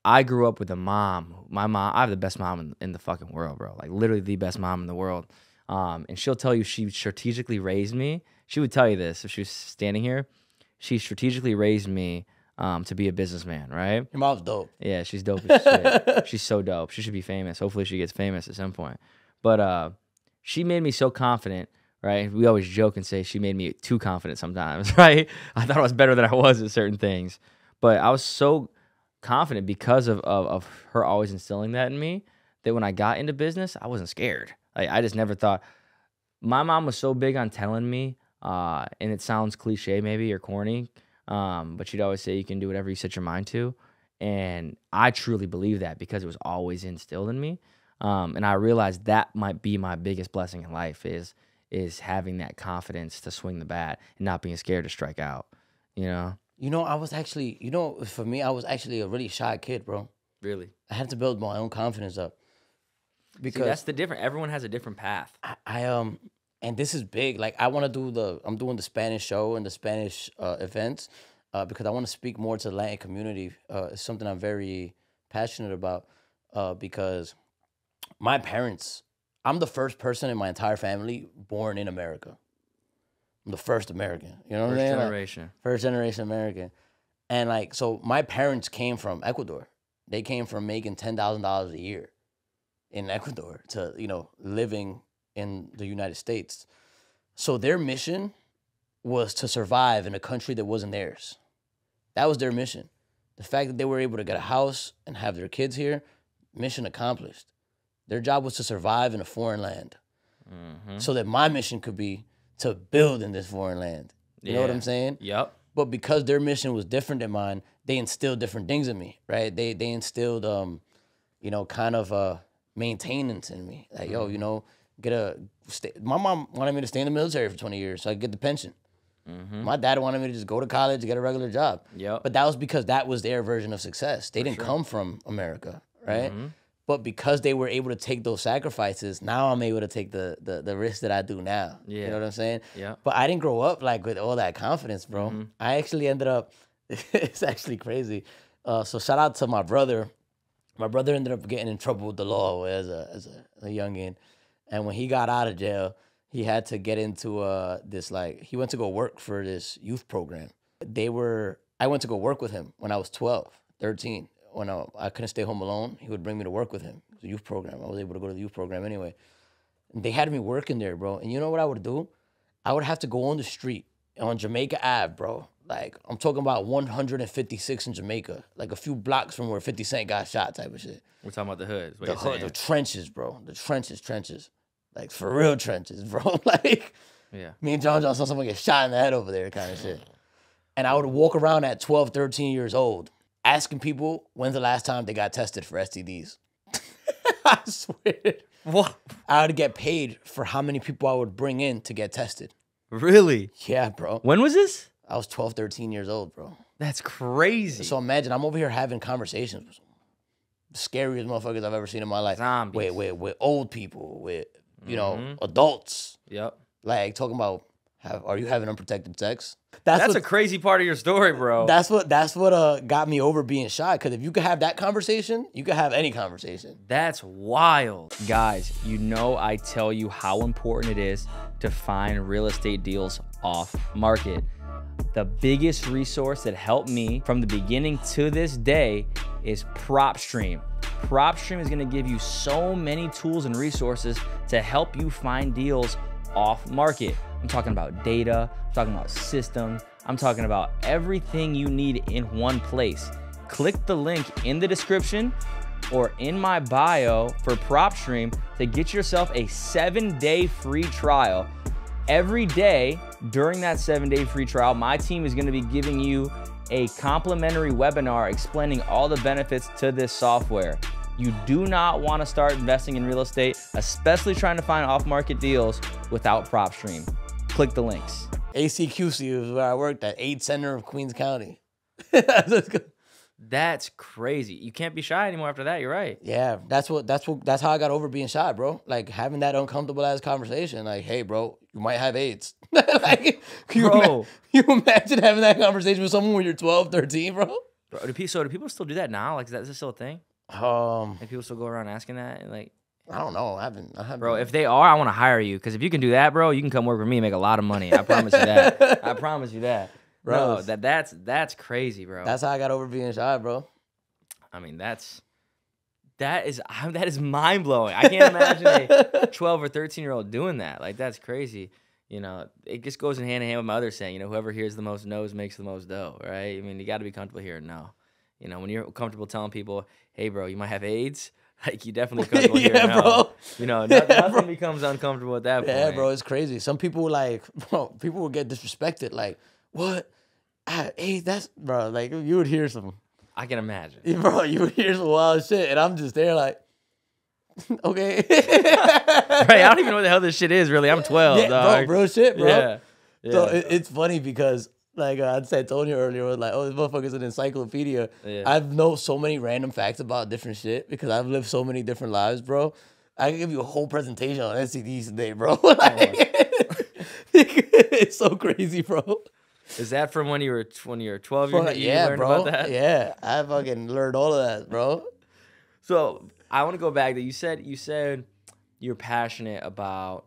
I grew up with a mom. My mom, I have the best mom in the fucking world, bro. Like literally the best mom in the world. And she'll tell you she strategically raised me. She would tell you this if she was standing here. She strategically raised me to be a businessman, right? Your mom's dope. Yeah, she's dope as shit. She's so dope. She should be famous. Hopefully she gets famous at some point. But she made me so confident, right? We always joke and say she made me too confident sometimes, right? I thought I was better than I was at certain things. But I was so confident because of her always instilling that in me that when I got into business, I wasn't scared. Like, I just never thought. My mom was so big on telling me, and it sounds cliche maybe or corny, but she'd always say you can do whatever you set your mind to. And I truly believe that because it was always instilled in me. And I realized that might be my biggest blessing in life is having that confidence to swing the bat and not being scared to strike out, you know? I was actually, for me, I was actually a really shy kid, bro. Really? I had to build my own confidence up. Because that's the different. Everyone has a different path. And this is big. Like I'm doing the Spanish show and the Spanish events because I want to speak more to the Latin community. It's something I'm very passionate about because my parents, I'm the first person in my entire family born in America. I'm the first American. You know what I'm saying? First generation. First generation American. And like, so my parents came from Ecuador. They came from making $10,000 a year in Ecuador to, living in the United States. So their mission was to survive in a country that wasn't theirs. That was their mission. The fact that they were able to get a house and have their kids here, mission accomplished. Their job was to survive in a foreign land. So that my mission could be to build in this foreign land. You know what I'm saying? Yep. But because their mission was different than mine, they instilled different things in me, right? They instilled, kind of maintenance in me. Like, my mom wanted me to stay in the military for 20 years so I could get the pension. My dad wanted me to just go to college, get a regular job. Yep. But that was because that was their version of success. They didn't come from America, right? But because they were able to take those sacrifices, now I'm able to take the risks that I do now. Yeah. You know what I'm saying? Yeah. But I didn't grow up like with all that confidence, bro. I actually ended up, it's actually crazy. So shout out to my brother. My brother ended up getting in trouble with the law as a youngin'. And when he got out of jail, he had to get into he went to go work for this youth program. I went to go work with him when I was 12, 13. When I couldn't stay home alone, he would bring me to work with him. It was a youth program. I was able to go to the youth program anyway. And they had me working there, bro. And you know what I would do? I would have to go on the street on Jamaica Ave, bro. Like, I'm talking about 156 in Jamaica. Like a few blocks from where 50 Cent got shot type of shit. We're talking about the hood. The hood, the trenches, bro. The trenches. Like, for real trenches, bro. Like, yeah. Me and John saw someone get shot in the head over there kind of shit. And I would walk around at 12, 13 years old, asking people when's the last time they got tested for STDs. I swear. What? I would get paid for how many people I would bring in to get tested. Really? Yeah, bro. When was this? I was 12, 13 years old, bro. That's crazy. So imagine, I'm over here having conversations with the scariest motherfuckers I've ever seen in my life. Zombies. With old people, with, adults. Yep. Like, talking about, are you having unprotected sex? That's a crazy part of your story, bro. That's what got me over being shy. Because if you could have that conversation, you could have any conversation. That's wild. Guys, I tell you how important it is to find real estate deals off market. The biggest resource that helped me from the beginning to this day is PropStream. PropStream is going to give you so many tools and resources to help you find deals off market. I'm talking about data, I'm talking about systems, I'm talking about everything you need in one place. Click the link in the description or in my bio for PropStream to get yourself a 7-day free trial. Every day during that 7-day free trial, my team is going to be giving you a complimentary webinar explaining all the benefits to this software. You do not want to start investing in real estate, especially trying to find off-market deals without PropStream. Click the links. ACQC was where I worked at, 8th Center of Queens County. That's crazy. You can't be shy anymore after that. You're right. Yeah, that's how I got over being shy, bro. Like having that uncomfortable ass conversation. Like, hey, bro, you might have AIDS. Like, can you imagine having that conversation with someone when you're 12, 13, bro? Do people still do that now? Like, is that still a thing? Like people still go around asking that? Like, I don't know. I haven't. Bro, if they are, I want to hire you. Because if you can do that, bro, you can come work with me and make a lot of money. I promise you that. I promise you that. Bro, no, that's crazy, bro. That's how I got over being shy, bro. I mean, that is mind blowing. I can't imagine a 12 or 13-year-old doing that. Like, that's crazy. It just goes in hand with my other saying. Whoever hears the most no's makes the most dough, right? I mean, you got to be comfortable hearing no. When you're comfortable telling people, "Hey, bro, you might have AIDS," like you definitely comfortable hearing no. Bro. Nothing becomes uncomfortable at that point. Yeah, bro, it's crazy. Some people people will get disrespected. Like, what? AIDS? That's bro. Like you would hear some. I can imagine. Bro, you hear some wild shit, and I'm just there like, okay. Right, I don't even know what the hell this shit is, really. I'm 12, Yeah, dog. bro, shit, bro. Yeah. So it's funny because, like I said, Tony earlier was like, oh, this motherfucker's an encyclopedia. Yeah. I've know so many random facts about different shit because I've lived so many different lives, bro. I can give you a whole presentation on STDs today, bro. It's so crazy, bro. Is that from when you were 12 years old? Yeah, learned bro. about that? Yeah, I fucking learned all of that, bro. So I want to go back. That you said you're passionate about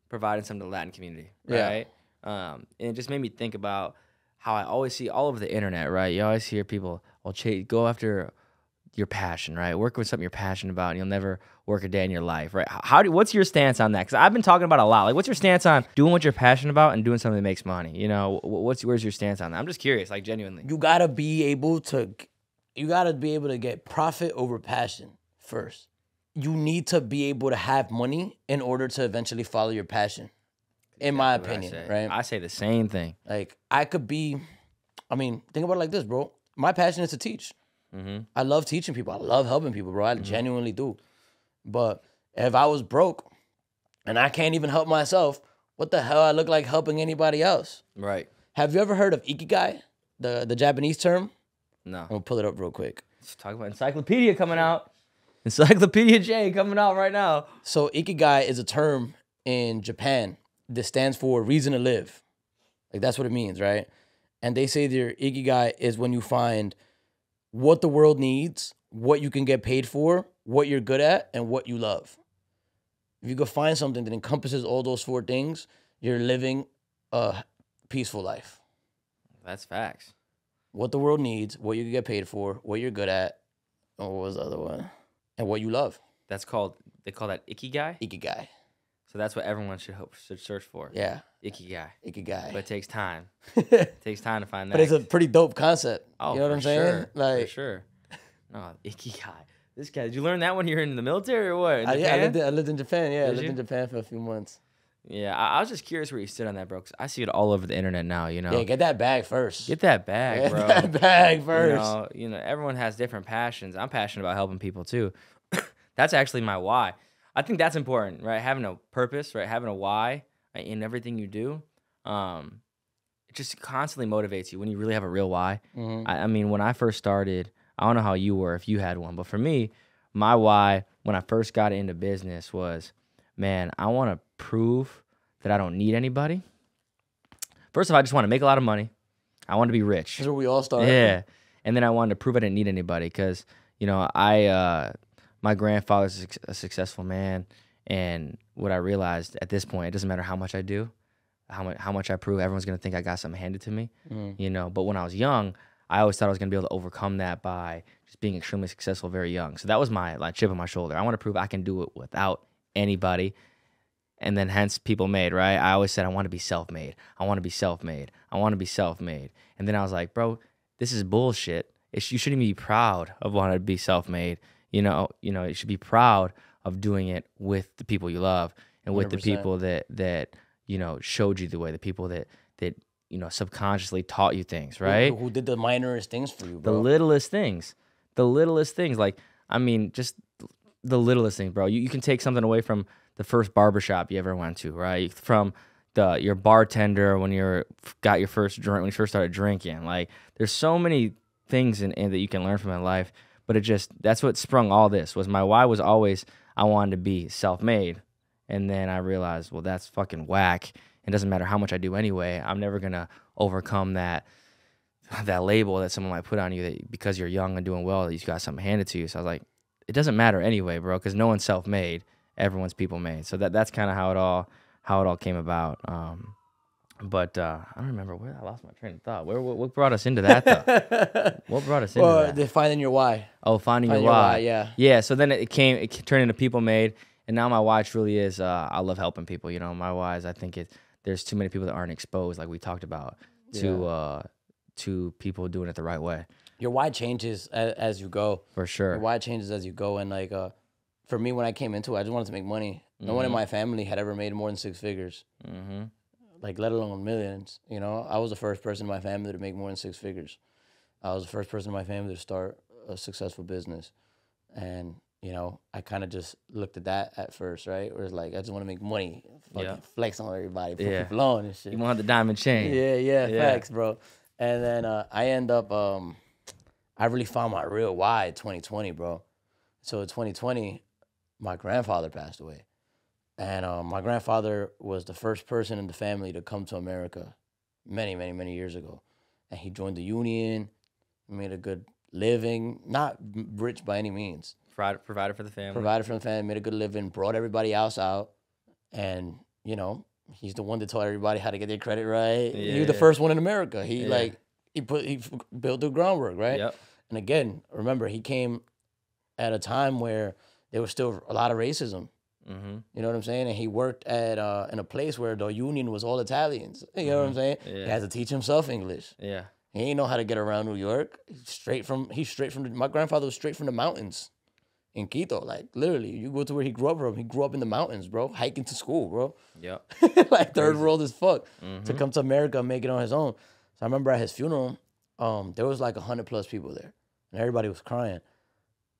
providing something to the Latin community, right? Yeah. And it just made me think about how I always see all over the internet, right? You always hear people, well, go after your passion, right? Work with something you're passionate about, and you'll never work a day in your life, right? What's your stance on that? Because I've been talking about it a lot. Like, what's your stance on doing what you're passionate about and doing something that makes money? You know, where's your stance on that? I'm just curious, like genuinely. You gotta be able to get profit over passion first. You need to be able to have money in order to eventually follow your passion, in my opinion, right? I say the same thing. Like, think about it like this, bro. My passion is to teach. Mm-hmm. I love teaching people. I love helping people, bro. I genuinely do. But if I was broke and I can't even help myself, what the hell I look like helping anybody else? Right. Have you ever heard of ikigai, the Japanese term? No. I'm gonna pull it up real quick. Let's talk about Encyclopedia coming out. Encyclopedia J coming out right now. So ikigai is a term in Japan that stands for reason to live. Like, that's what it means, right? And they say their ikigai is when you find what the world needs, what you can get paid for, what you're good at, and what you love. If you go find something that encompasses all those 4 things, you're living a peaceful life. That's facts. What the world needs, what you can get paid for, what you're good at, and what was the other one? And what you love. They call that ikigai? Ikigai. So that's what everyone should search for. Yeah. Ikigai. Ikigai. But it takes time. It takes time to find that. But it's a pretty dope concept. Oh, you know what I'm saying? Sure. Like, for sure. No, ikigai. This guy, did you learn that when you were in the military or what? I lived in Japan. Yeah, I lived you? in Japan for a few months. Yeah, I was just curious where you stood on that, bro, because I see it all over the internet now, you know? Yeah, get that bag first. Get that bag, bro. Get that bag first. You know, everyone has different passions. I'm passionate about helping people too. That's actually my why. I think that's important, right? Having a purpose, right? Having a why, right? In everything you do. It just constantly motivates you when you really have a real why. Mm-hmm. I mean, when I first started, I don't know how you were, if you had one, but for me, my why when I first got into business was, man, I want to prove that I don't need anybody. First of all, I just want to make a lot of money. I want to be rich. That's where we all started. Yeah. And then I wanted to prove I didn't need anybody because, you know, my grandfather's a successful man. And what I realized at this point, it doesn't matter how much I do, how much I prove, everyone's going to think I got something handed to me, you know. But when I was young, I always thought I was going to be able to overcome that by just being extremely successful very young. So that was my chip on my shoulder. I want to prove I can do it without anybody. And then hence People Made, right? I always said I want to be self-made. I want to be self-made. I want to be self-made. And then I was like, bro, this is bullshit. You shouldn't even be proud of wanting to be self-made. You know, you should be proud of doing it with the people you love and with 100%. the people that you know showed you the way, the people that you know subconsciously taught you things, right? Who did the minorest things for you, The bro? littlest things. Like, I mean, just the littlest things, bro. You can take something away from the first barbershop you ever went to, right? From your bartender when you got your first drink, when you first started drinking. Like, there's so many things in that you can learn from in life. But that's what sprung all this. Was my why was always I wanted to be self-made. And then I realized, well, that's fucking whack. It doesn't matter how much I do anyway. I'm never gonna overcome that label that someone might put on you that because you're young and doing well, that you got something handed to you. So I was like, it doesn't matter anyway, bro, because no one's self-made. Everyone's people-made. So that's kind of how it all came about. But I don't remember where I lost my train of thought. What brought us into that though? What brought us into that? Defining your why. Oh, finding your why. Yeah. Yeah. So then it turned into People Made, and now my why truly is I love helping people. You know, my why is I think there's too many people that aren't exposed, like we talked about, to people doing it the right way. Your why changes as you go. For sure. Your why changes as you go, and like for me, when I came into it, I just wanted to make money. No one in my family had ever made more than 6 figures. Like, let alone millions. You know, I was the first person in my family to make more than 6 figures. I was the first person in my family to start a successful business. And, you know, I kind of just looked at that at first, right? Where it's like, I just want to make money, fucking flex on everybody, put people on and shit. You want the diamond chain. Yeah, facts, bro. And then I end up, I really found my real why in 2020, bro. So in 2020, my grandfather passed away. And my grandfather was the first person in the family to come to America many, many, many years ago. And he joined the union, made a good living, not rich by any means. Provided for the family. Provided for the family, made a good living, brought everybody else out. And, you know, he's the one that taught everybody how to get their credit right. He was the first one in America. He he built the groundwork, right? Yep. And again, remember, he came at a time where there was still a lot of racism. Mm-hmm. You know what I'm saying? And he worked at in a place where the union was all Italians. You know what I'm saying? Yeah. He had to teach himself English. Yeah. He ain't know how to get around New York. My grandfather was straight from the mountains in Quito. Like literally, you go to where he grew up from. He grew up in the mountains, bro, hiking to school, bro. Yep. Like third world as fuck to come to America and make it on his own. So I remember at his funeral, there was like 100+ people there, and everybody was crying.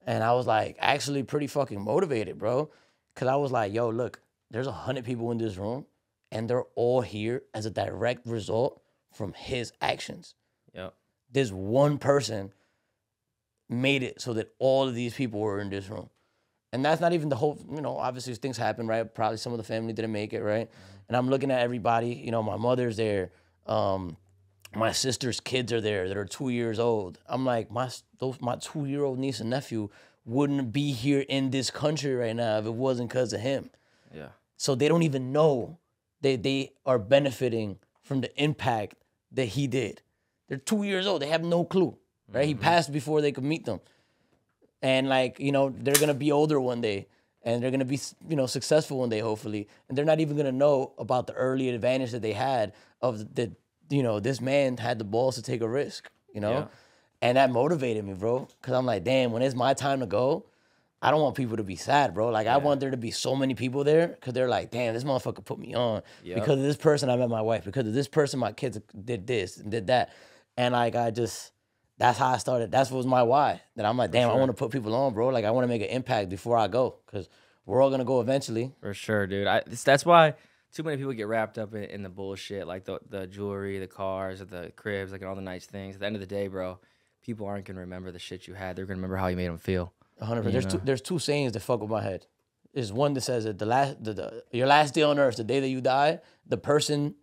And I was like actually pretty fucking motivated, bro. Cause I was like, yo, look, there's 100 people in this room and they're all here as a direct result from his actions. Yep. This one person made it so that all of these people were in this room. And that's not even the whole, you know, obviously things happen, right? Probably some of the family didn't make it, right? And I'm looking at everybody, you know, my mother's there. My sister's kids are there that are 2 years old. I'm like, my 2-year-old niece and nephew wouldn't be here in this country right now if it wasn't because of him. Yeah. So they don't even know that they are benefiting from the impact that he did. They're 2 years old. They have no clue, right? He passed before they could meet them. And like, you know, they're going to be older one day and they're going to be, you know, successful one day, hopefully. And they're not even going to know about the early advantage that they had of the, you know, this man had the balls to take a risk, you know? Yeah. And that motivated me, bro. Cause I'm like, damn, when it's my time to go, I don't want people to be sad, bro. Like I want there to be so many people there cause they're like, damn, this motherfucker put me on. Yep. Because of this person, I met my wife. Because of this person, my kids did this and did that. And like, that's how I started. That was my why. That I'm like, damn, I want to put people on, bro. Like I want to make an impact before I go. Cause we're all gonna go eventually. For sure, dude. That's why too many people get wrapped up in the bullshit, like the jewelry, the cars, or the cribs, like and all the nice things. At the end of the day, bro, people aren't gonna remember the shit you had. They're gonna remember how you made them feel. 100%. There's two sayings that fuck with my head. There's one that says that your last day on earth, the day that you die, the person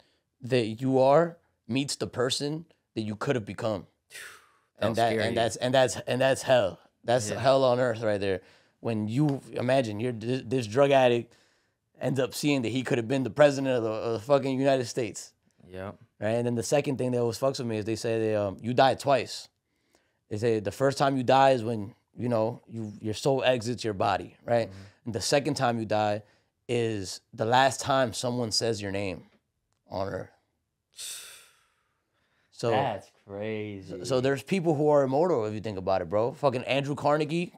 that you are meets the person that you could have become. And that's hell. That's hell on earth right there. When you imagine this drug addict ends up seeing that he could have been the president of the fucking United States. Yep. Right. And then the second thing that always fucks with me is they say you die twice. They say the first time you die is when, you know, your soul exits your body, right? Mm-hmm. And the second time you die is the last time someone says your name on earth. So that's crazy. So there's people who are immortal if you think about it, bro. Fucking Andrew Carnegie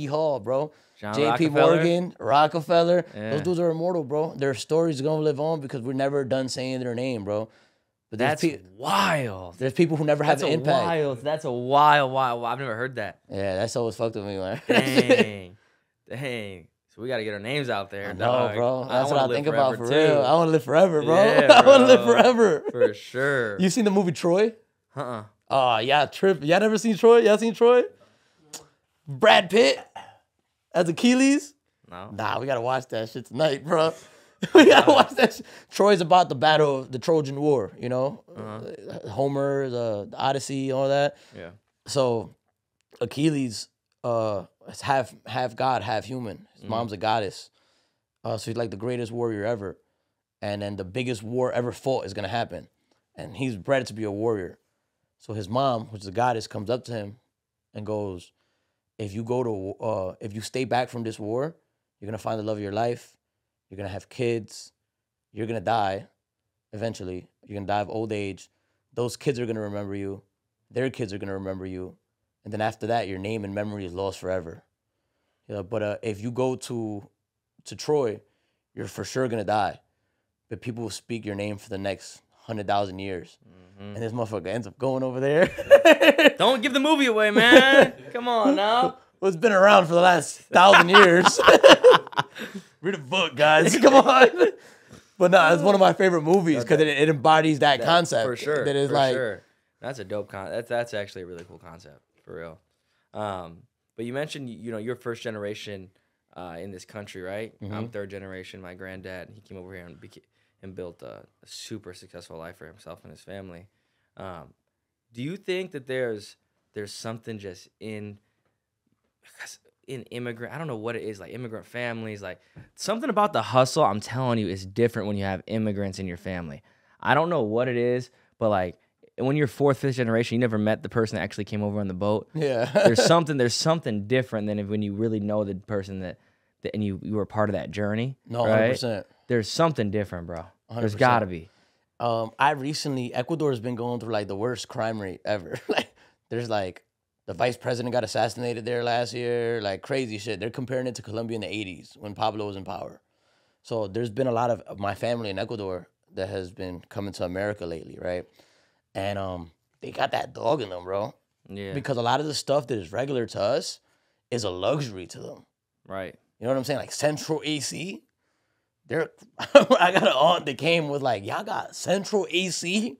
Hall, bro. J.P. Morgan, Rockefeller. Yeah. Those dudes are immortal, bro. Their stories are gonna live on because we're never done saying their name, bro. But that's wild. There's people who never have an impact. That's a wild. I've never heard that. Yeah, that's always fucked with me, man. Dang. So we gotta get our names out there. I know, bro. That's what I think about for too. real. I want to live forever, bro. Yeah, I want to live forever. For sure. You seen the movie Troy? Uh-uh. Oh, yeah, trip. Y'all never seen Troy? Y'all seen Troy? Brad Pitt as Achilles? No. Nah, we gotta watch that shit tonight, bro. We gotta watch that shit. Troy's about the battle of the Trojan War, you know? Homer, the Odyssey, all that. Yeah. So Achilles is half God, half human. His mom's a goddess. So he's like the greatest warrior ever. And then the biggest war ever fought is gonna happen. And he's bred to be a warrior. So his mom, which is a goddess, comes up to him and goes, if you stay back from this war, you're gonna find the love of your life. You're gonna have kids. You're gonna die eventually. You're gonna die of old age. Those kids are gonna remember you. Their kids are gonna remember you. And then after that, your name and memory is lost forever. But if you go to Troy, you're for sure gonna die. But people will speak your name for the next 100,000 years. And this motherfucker ends up going over there. Don't give the movie away, man. Come on now. Well, it's been around for the last 1,000 years. Read a book, guys. Come on. But no, it's one of my favorite movies because it embodies that concept. For sure. That is for like, sure. That's a dope concept. That's actually a really cool concept, for real. But you mentioned, you're first generation in this country, right? I'm third generation. My granddad, he came over here and built a super successful life for himself and his family. Do you think that there's something just in immigrant, I don't know what it is, like immigrant families, like something about the hustle, I'm telling you, is different when you have immigrants in your family. I don't know what it is, but like when you're fourth, fifth generation, you never met the person that actually came over on the boat. Yeah. There's something different than when you really know the person that and you were part of that journey. No, right? 100%. There's something different, bro. 100%. There's gotta be. Ecuador has been going through like the worst crime rate ever. Like there's like the vice president got assassinated there last year, like crazy shit. They're comparing it to Colombia in the 80s when Pablo was in power. So there's been a lot of my family in Ecuador that has been coming to America lately, right? And they got that dog in them, bro. Yeah. Because a lot of the stuff that is regular to us is a luxury to them. Right. You know what I'm saying? Like central AC. I got an aunt that came with like, y'all got central AC?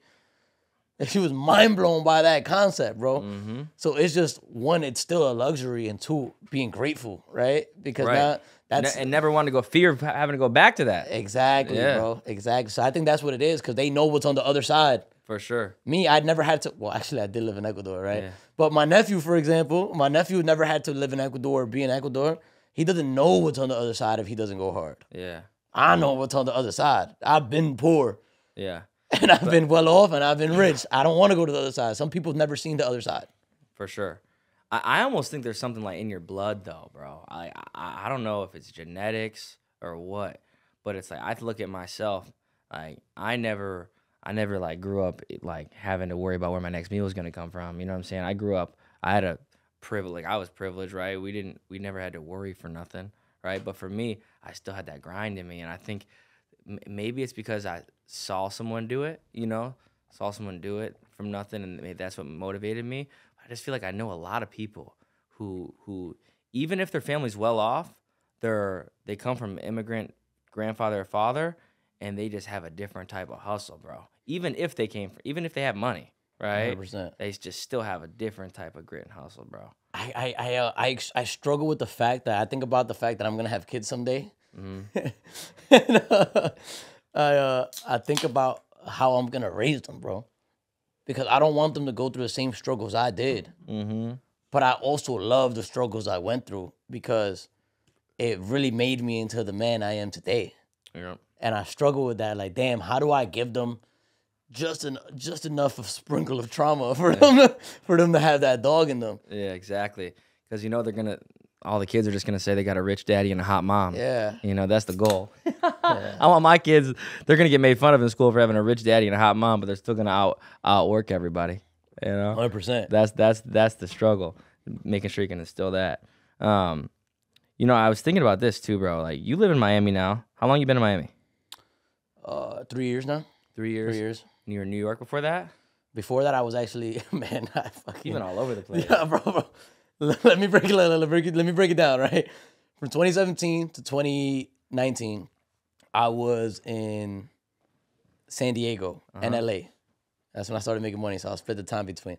And she was mind blown by that concept, bro. Mm-hmm. So it's just, one, it's still a luxury, and two, being grateful, right? Because Right. now that's... And never want to go, fear of having to go back to that. Exactly, Yeah. bro. Exactly. So I think that's what it is, because they know what's on the other side. For sure. Me, I'd never had to... Well, actually, I did live in Ecuador, right? Yeah. But my nephew, for example, never had to live in Ecuador or be in Ecuador. He doesn't know what's on the other side if he doesn't go hard. Yeah. I know what's on the other side. I've been poor, Yeah. and I've been well off, and I've been rich. I don't want to go to the other side. Some people have never seen the other side. For sure. I almost think there's something like in your blood though, bro. I don't know if it's genetics or what, but it's like I look at myself, like I never like grew up like having to worry about where my next meal was gonna come from. You know what I'm saying? I grew up, I had a privilege. I was privileged, right? We never had to worry for nothing, right? But for me, I still had that grind in me, and I think maybe it's because I saw someone do it, from nothing, and maybe that's what motivated me. I just feel like I know a lot of people who even if their family's well off, they come from immigrant grandfather or father, and they just have a different type of hustle, bro. Even if they have money, right? 100%. They just still have a different type of grit and hustle, bro. I struggle with the fact that I think about the fact that I'm gonna have kids someday. Mm-hmm. And, I think about how I'm gonna raise them, bro, because I don't want them to go through the same struggles I did. Mm-hmm. But I also love the struggles I went through because it really made me into the man I am today. Yeah. And I struggle with that. Like, damn, how do I give them just enough of sprinkle of trauma for them to have that dog in them? Yeah, exactly. Because all the kids are just gonna say they got a rich daddy and a hot mom. Yeah. That's the goal. Yeah. I want my kids, they're gonna get made fun of in school for having a rich daddy and a hot mom, but they're still gonna outwork everybody. 100%. That's the struggle, making sure you can instill that. I was thinking about this too, bro. Like, you live in Miami now. How long you been in Miami? 3 years now. 3 years. 3 years. You were in New York before that? Before that, I was actually, man, I fucking... You've been all over the place. Yeah, bro. Let me break it down, right? From 2017 to 2019, I was in San Diego and LA. That's when I started making money, so I'll split the time between.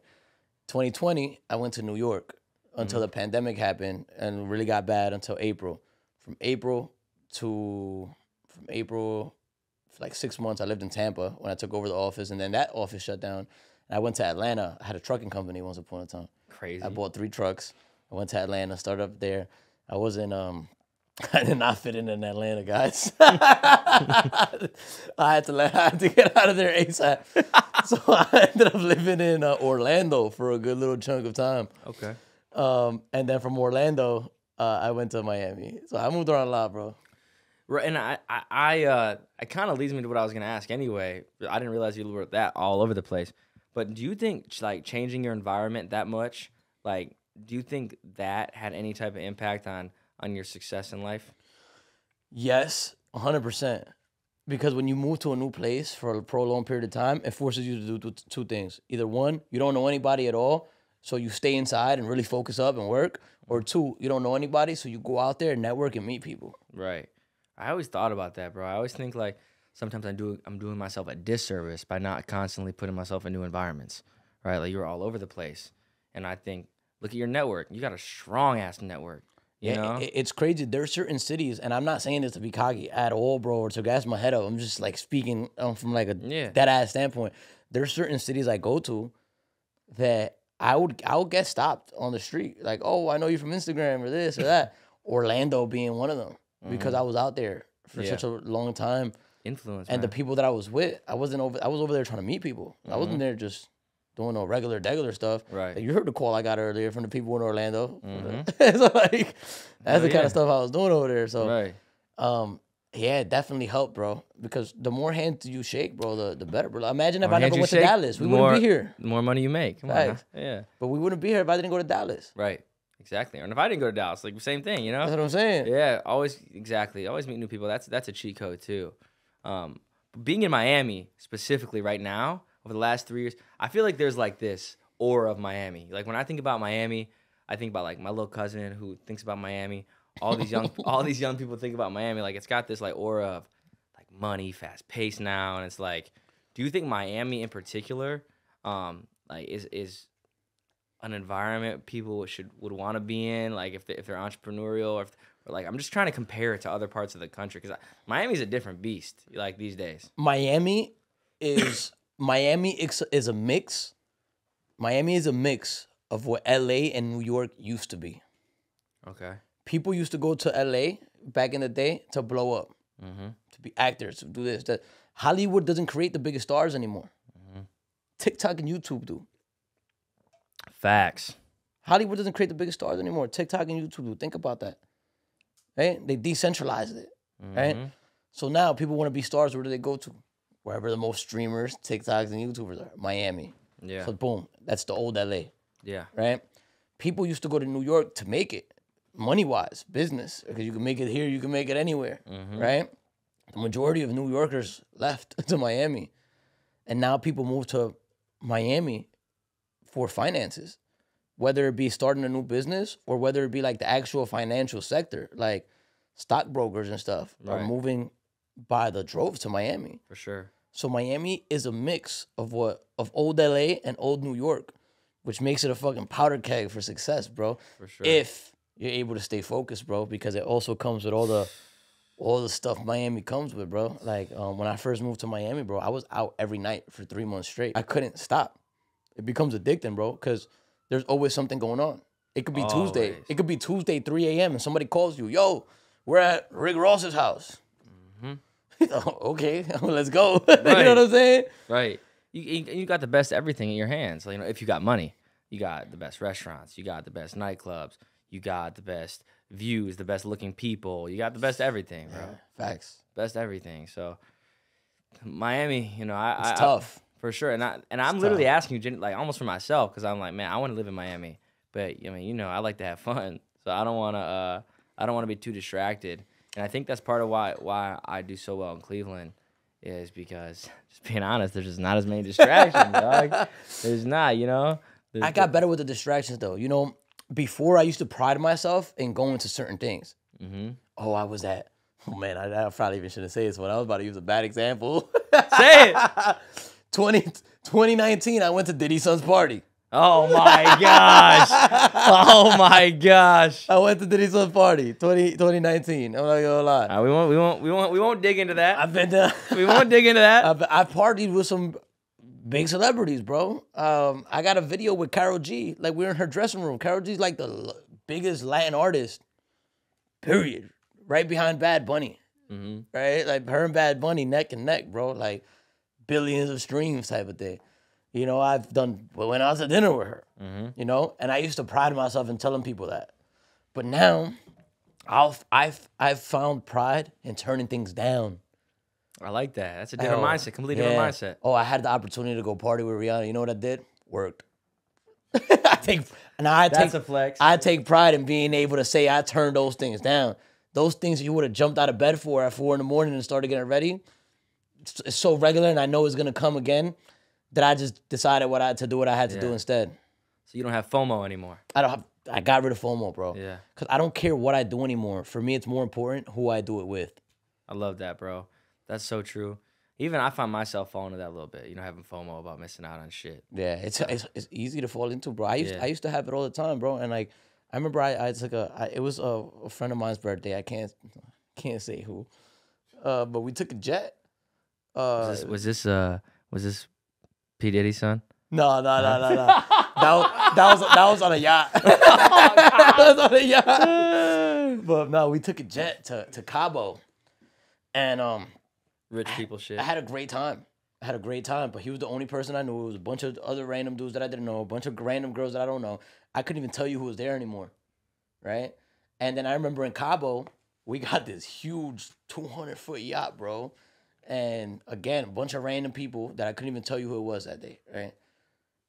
2020, I went to New York until the pandemic happened and really got bad until April. From April, for like 6 months, I lived in Tampa when I took over the office, and then that office shut down. And I went to Atlanta. I had a trucking company once upon a time. Crazy. I bought 3 trucks. I went to Atlanta, started up there. I did not fit in Atlanta, guys. I had to get out of there ASAP. So I ended up living in Orlando for a good little chunk of time. Okay. And then from Orlando, I went to Miami. So I moved around a lot, bro. Right, and I kind of leads me to what I was gonna ask anyway. I didn't realize you were that all over the place. But do you think like changing your environment that much, like, do you think that had any type of impact on your success in life? Yes, 100%. Because when you move to a new place for a prolonged period of time, it forces you to do two things. Either one, you don't know anybody at all, so you stay inside and really focus up and work. Or two, you don't know anybody, so you go out there and network and meet people. Right. I always thought about that, bro. I always think like sometimes I'm doing myself a disservice by not constantly putting myself in new environments, right? Like you're all over the place. And I think, look at your network. You got a strong-ass network. You know? It's crazy. There's certain cities, and I'm not saying this to be cocky at all, bro, or to gas my head up. I'm just like speaking from like a dead ass standpoint. There's certain cities I go to that I would get stopped on the street, like, oh, I know you from Instagram or this or that. Orlando being one of them because I was out there for such a long time. Influence, and man. the people that I was with, I was over there trying to meet people. I wasn't there just doing no regular stuff. Right. Like, you heard the call I got earlier from the people in Orlando. So like, that's the kind of stuff I was doing over there. So, yeah, it definitely helped, bro. Because the more hands you shake, bro, the better, bro. Imagine if I never went to Dallas, we wouldn't be here. The more money you make, come on, yeah. But we wouldn't be here if I didn't go to Dallas. Right. Exactly. And if I didn't go to Dallas, like the same thing, you know. That's what I'm saying. Yeah. Always meet new people. That's a cheat code too. Being in Miami specifically right now, over the last 3 years, I feel like there's like this aura of Miami. Like when I think about Miami, I think about like my little cousin who thinks about Miami. All these young people think about Miami. Like it's got this like aura of like money, fast pace now, and it's like, do you think Miami in particular, like is an environment people would want to be in? Like if they're entrepreneurial, or like I'm just trying to compare it to other parts of the country because Miami's a different beast. Like these days, Miami is a mix. Miami is a mix of what LA and New York used to be. Okay. People used to go to LA back in the day to blow up, to be actors, to do this. That Hollywood doesn't create the biggest stars anymore. TikTok and YouTube do. Facts. Hollywood doesn't create the biggest stars anymore. TikTok and YouTube do. Think about that. Right? They decentralized it. Right? So now people want to be stars. Where do they go to? Wherever the most streamers, TikToks, and YouTubers are. Miami. Yeah. So boom, that's the old LA. Yeah. Right? People used to go to New York to make it, money-wise, business. Because you can make it here, you can make it anywhere. Right? The majority of New Yorkers left to Miami. And now people move to Miami for finances. Whether it be starting a new business or whether it be like the actual financial sector, like stockbrokers and stuff are moving by the droves to Miami. For sure. So Miami is a mix of old LA and old New York, which makes it a fucking powder keg for success, bro. For sure. If you're able to stay focused, bro, because it also comes with all the stuff Miami comes with, bro. Like when I first moved to Miami, bro, I was out every night for 3 months straight. I couldn't stop. It becomes addicting, bro, because there's always something going on. It could be Tuesday. It could be Tuesday, 3 a.m. and somebody calls you, yo, we're at Rick Ross's house. Okay, let's go. You know what I'm saying? Right. You got the best everything in your hands. Like, you know, if you got money, you got the best restaurants, you got the best nightclubs, you got the best views, the best looking people, you got the best everything, bro. Yeah, facts. Best everything. So Miami, you know, it's tough. For sure. And I'm literally asking you, like, almost for myself, because I'm like, man, I want to live in Miami. But I mean, you know, I like to have fun. So I don't want to be too distracted. And I think that's part of why I do so well in Cleveland is because, just being honest, there's just not as many distractions, dog. There's not, you know. I got better with the distractions, though. You know, before I used to pride myself in going to certain things. Oh, I was at, oh, man, I probably even shouldn't say this one. I was about to use a bad example. Say it. 2019, I went to Diddy's son's party. Oh my gosh! Oh my gosh! I went to Diddy's son's party, 2019. I'm not gonna lie. We won't dig into that. I've been to. We won't dig into that. I've partied with some big celebrities, bro. I got a video with Karol G. Like, we were in her dressing room. Karol G's like the biggest Latin artist. Period. Right behind Bad Bunny. Right, like her and Bad Bunny neck and neck, bro. Like billions of streams type of thing. You know, went out to dinner with her, you know, and I used to pride myself in telling people that. But now, I've found pride in turning things down. I like that. That's a different mindset, completely different mindset. Oh, I had the opportunity to go party with Rihanna. You know what I did? Worked. That's a flex. I take pride in being able to say I turned those things down. Those things you would have jumped out of bed for at 4 a.m. and started getting ready, it's so regular and I know it's gonna come again that I just decided what I had to do instead. So you don't have FOMO anymore. I got rid of FOMO, bro. Yeah. Cause I don't care what I do anymore. For me, it's more important who I do it with. I love that, bro. That's so true. Even I find myself falling into that a little bit. You know, having FOMO about missing out on shit. Yeah, it's easy to fall into, bro. I used to have it all the time, bro. And like I remember it was a friend of mine's birthday. I can't say who. But we took a jet. Was this P Diddy's son? No. That was on a yacht. That was on a yacht. But no, we took a jet to Cabo, and Rich people shit. I had a great time. But he was the only person I knew. It was a bunch of other random dudes that I didn't know, a bunch of random girls that I don't know. I couldn't even tell you who was there anymore, right? And then I remember in Cabo, we got this huge 200-foot yacht, bro. And again, a bunch of random people that I couldn't even tell you who it was that day, right?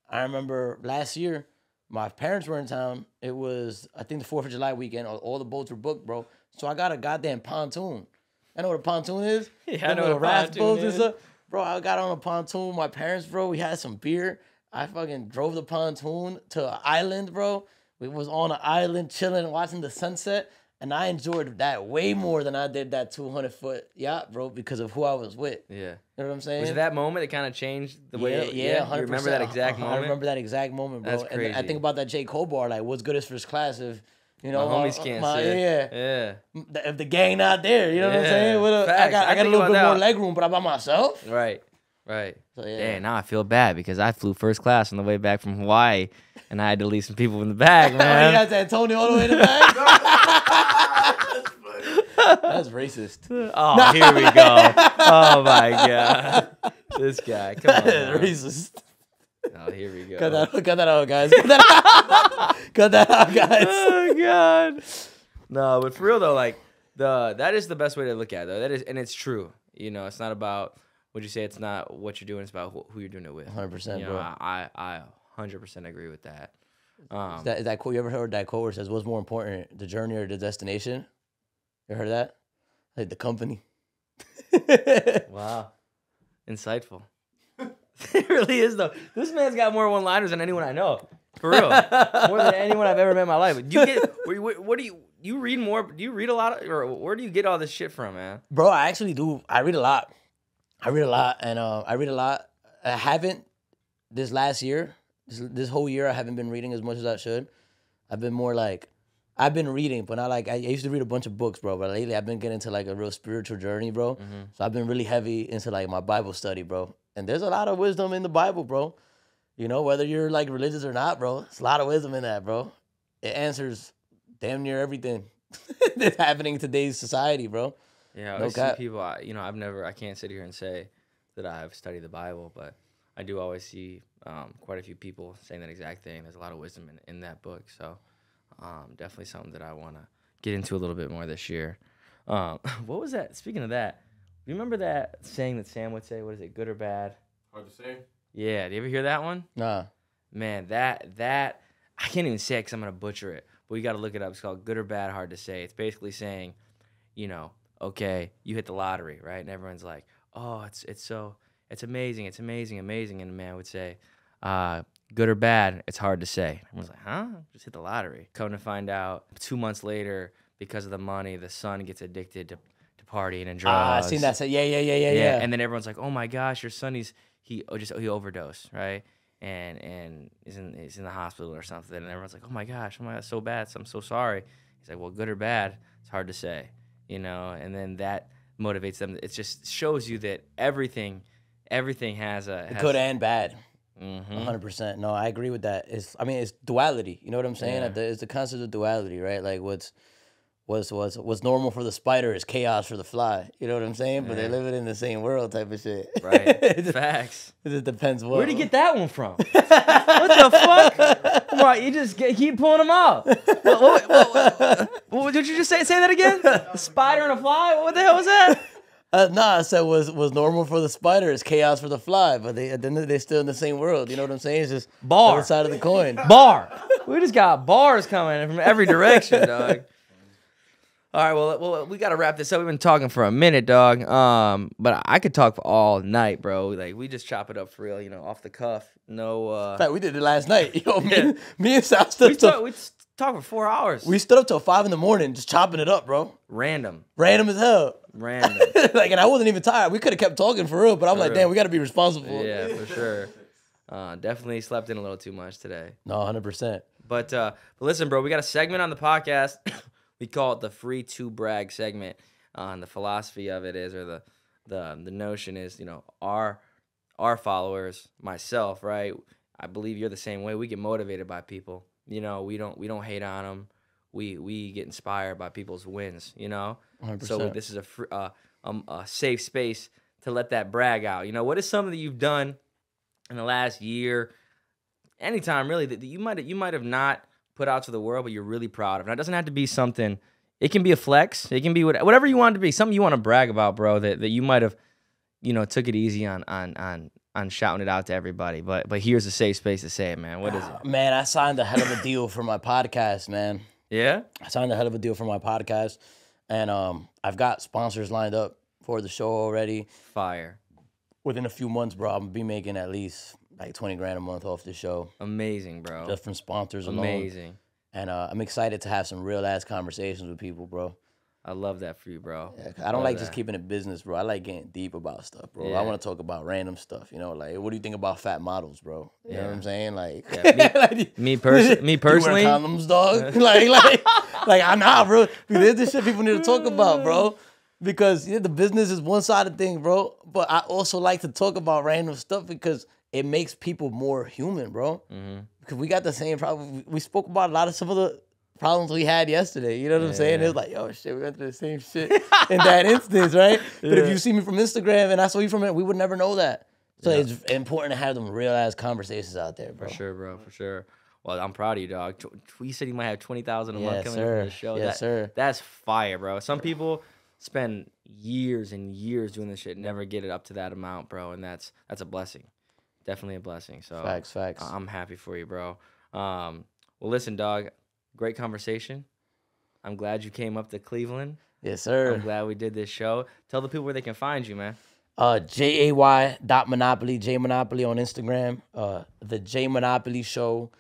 I remember last year, my parents were in town. It was, I think, the 4th of July weekend. All the boats were booked, bro. So I got a goddamn pontoon. I know what a pontoon is. Yeah, I know what a pontoon is. And stuff. Bro, I got on a pontoon with my parents, bro. We had some beer. I fucking drove the pontoon to an island, bro. We was on an island chilling, watching the sunset. And I enjoyed that way more than I did that 200-foot yacht, bro, because of who I was with. Yeah. You know what I'm saying? Was it that moment that kind of changed the way? Yeah, 100%. You remember that exact moment? I remember that exact moment, bro. That's And then I crazy. think about that J. Cole bar, like, what's good is first class if, you know, My homies can't sit. Yeah. Yeah. If the gang not there, you know what I'm Yeah. saying? Facts. I got a think little about bit more that. leg room, but I'm by myself. Right. So, yeah. Dang, now I feel bad because I flew first class on the way back from Hawaii, and I had to leave some people in the back, You man. got to Antonio all the way in the back? That's racist. Oh, here we go. Oh my god, this guy. Come on. Now. Racist. Oh, here we go. Cut that out, guys. Cut that out, guys. Oh god. No, but for real though, like that is the best way to look at it, though. That is, and it's true. You know, it's not about what you say. It's not what you're doing. It's about who you're doing it with. 100%, you know, bro. I 100% agree with that. Is that cool? You ever heard that quote where it says, "What's more important, the journey or the destination?" You heard that? Like the company. Wow, insightful. It really is though. This man's got more one-liners than anyone I know. For real, more than anyone I've ever met in my life. Do you get? What do you read more? Do you read a lot, or where do you get all this shit from, man? Bro, I actually do. I read a lot. And I haven't this last year. This whole year, I haven't been reading as much as I should. I've been more like, I've been reading, but not like, I used to read a bunch of books, bro. But lately, I've been getting into like a real spiritual journey, bro. Mm-hmm. So I've been really heavy into like my Bible study, bro. And there's a lot of wisdom in the Bible, bro. You know, whether you're like religious or not, bro, there's a lot of wisdom in that, bro. It answers damn near everything that's happening in today's society, bro. Yeah, I No always see cap. people. I can't sit here and say that I've studied the Bible, but I do always see quite a few people saying that exact thing. There's a lot of wisdom in that book, so definitely something that I want to get into a little bit more this year. What was that? Speaking of that, you remember that saying that Sam would say? What is it? Good or bad? Hard to say. Yeah. Do you ever hear that one? Nah. Man, that I can't even say it because I'm gonna butcher it. But you got to look it up. It's called Good or Bad, Hard to Say. It's basically saying, you know, okay, you hit the lottery, right? And everyone's like, oh, it's amazing, and the man would say, good or bad, it's hard to say. Everyone's like, huh? Just hit the lottery. Come to find out, 2 months later, because of the money, the son gets addicted to partying and drugs. I seen that. Yeah. And then everyone's like, oh my gosh, your son he overdosed, right? And is in the hospital or something. And everyone's like, oh my gosh, so bad. So I'm so sorry. He's like, well, good or bad, it's hard to say, you know. And then that motivates them. It just shows you that everything has Good and bad. Mm-hmm. 100%. No, I agree with that. It's duality. You know what I'm saying? Yeah. It's the concept of duality, right? Like what's normal for the spider is chaos for the fly. You know what I'm saying? But they're living in the same world type of shit. Right. Facts. It just depends what. Where'd you get that one from? What the fuck? Come on, you just keep pulling them out. What did you just say? Say that again? A spider and a fly? What the hell was that? I said was normal for the spider is chaos for the fly, but they're still in the same world. You know what I'm saying? It's just Bar. the other side of the coin. Bar. We just got bars coming from every direction, dog. All right, well, we gotta wrap this up. We've been talking for a minute, dog. But I could talk for all night, bro. Like we just chop it up for real, off the cuff. No. In fact, we did it last night. Yo, Yeah. me and Sal stood up. We talked for 4 hours. We stood up till 5 a.m. just chopping it up, bro. Random. Random as hell. Random. Like, and I wasn't even tired. We could have kept talking for real, but I'm like, real. damn, we got to be responsible. Yeah, for sure. Definitely slept in a little too much today. No, 100%. But listen, bro, we got a segment on the podcast. We call it the free to brag segment. And the philosophy of it is, or the notion is, our followers, myself, right? I believe you're the same way. We get motivated by people. We don't hate on them. We get inspired by people's wins. 100%. So this is a safe space to let that brag out. What is something that you've done in the last year, anytime really, that you might have not put out to the world, but you're really proud of? Now, it doesn't have to be something. It can be a flex. It can be whatever you want it to be. Something you want to brag about, bro. That you might have, took it easy on shouting it out to everybody. But here's a safe space to say it, man. What is it? Man, I signed a hell of a deal for my podcast, man. Yeah. I signed a hell of a deal for my podcast, and I've got sponsors lined up for the show already. Fire. Within a few months, bro, I'm gonna be making at least like 20 grand a month off the show. Amazing, bro. Just from sponsors alone. Amazing. And I'm excited to have some real ass conversations with people, bro. I love that for you, bro. Yeah, I don't like just keeping it business, bro. I like getting deep about stuff, bro. Yeah. I want to talk about random stuff, like what do you think about fat models, bro? You know what I'm saying? Like, Me personally, you wear condoms, dog. like I'm not, bro. There's this shit people need to talk about, bro. Because the business is one side of things, bro. But I also like to talk about random stuff because it makes people more human, bro. Mm-hmm. Because we got the same problem. We spoke about a lot of some of the problems we had yesterday. You know what I'm saying? It was like, oh shit, we went through the same shit in that instance, right? But if you see me from Instagram and I saw you from it, we would never know that. So it's important to have them real ass conversations out there, bro. For sure, bro. For sure. Well, I'm proud of you, dog. You said you might have 20,000 a month Yes, coming sir. from the show. Yes, sir. That's fire, bro. Some people spend years and years doing this shit, never get it up to that amount, bro. And that's a blessing. Definitely a blessing. So Facts. I'm happy for you, bro. Well, listen, dog. Great conversation. I'm glad you came up to Cleveland. Yes, sir. I'm glad we did this show. Tell the people where they can find you, man. JAY.Monopoly, J Monopoly on Instagram. The J Monopoly Show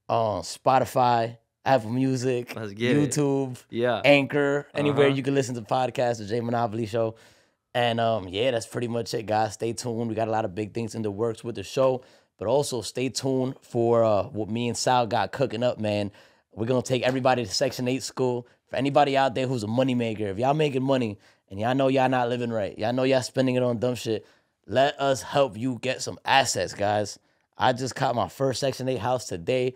on Spotify, Apple Music, Let's get it. YouTube, Yeah. Anchor, anywhere you can listen to podcasts, the J Monopoly Show. And that's pretty much it, guys. Stay tuned. We got a lot of big things in the works with the show, but also stay tuned for what me and Sal got cooking up, man. We're gonna take everybody to Section 8 school. For anybody out there who's a moneymaker, if y'all making money and y'all know y'all not living right, y'all know y'all spending it on dumb shit, let us help you get some assets, guys. I just caught my first Section 8 house today.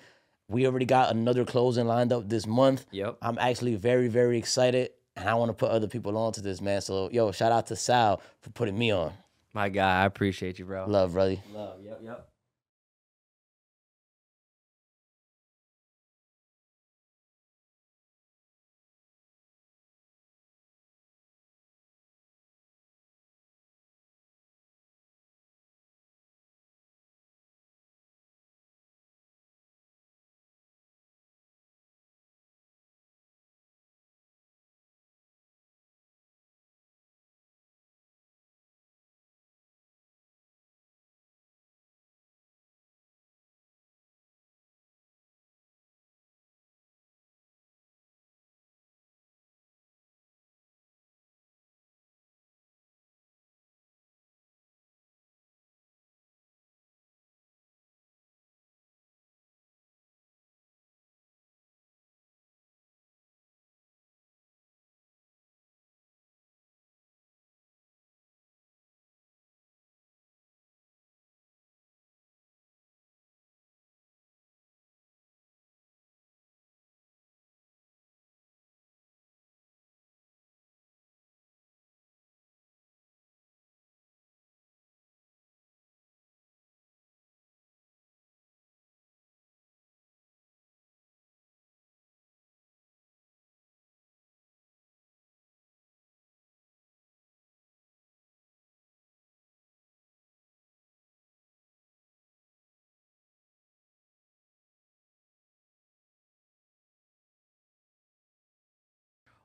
We already got another closing lined up this month. Yep. I'm actually very, very excited, and I want to put other people on to this, man. So, shout out to Sal for putting me on. My guy, I appreciate you, bro. Love, brother. Love. Yep.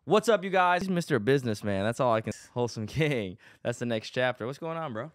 What's up, you guys? Mr. Businessman. That's all I can. Wholesome King. That's the next chapter. What's going on, bro?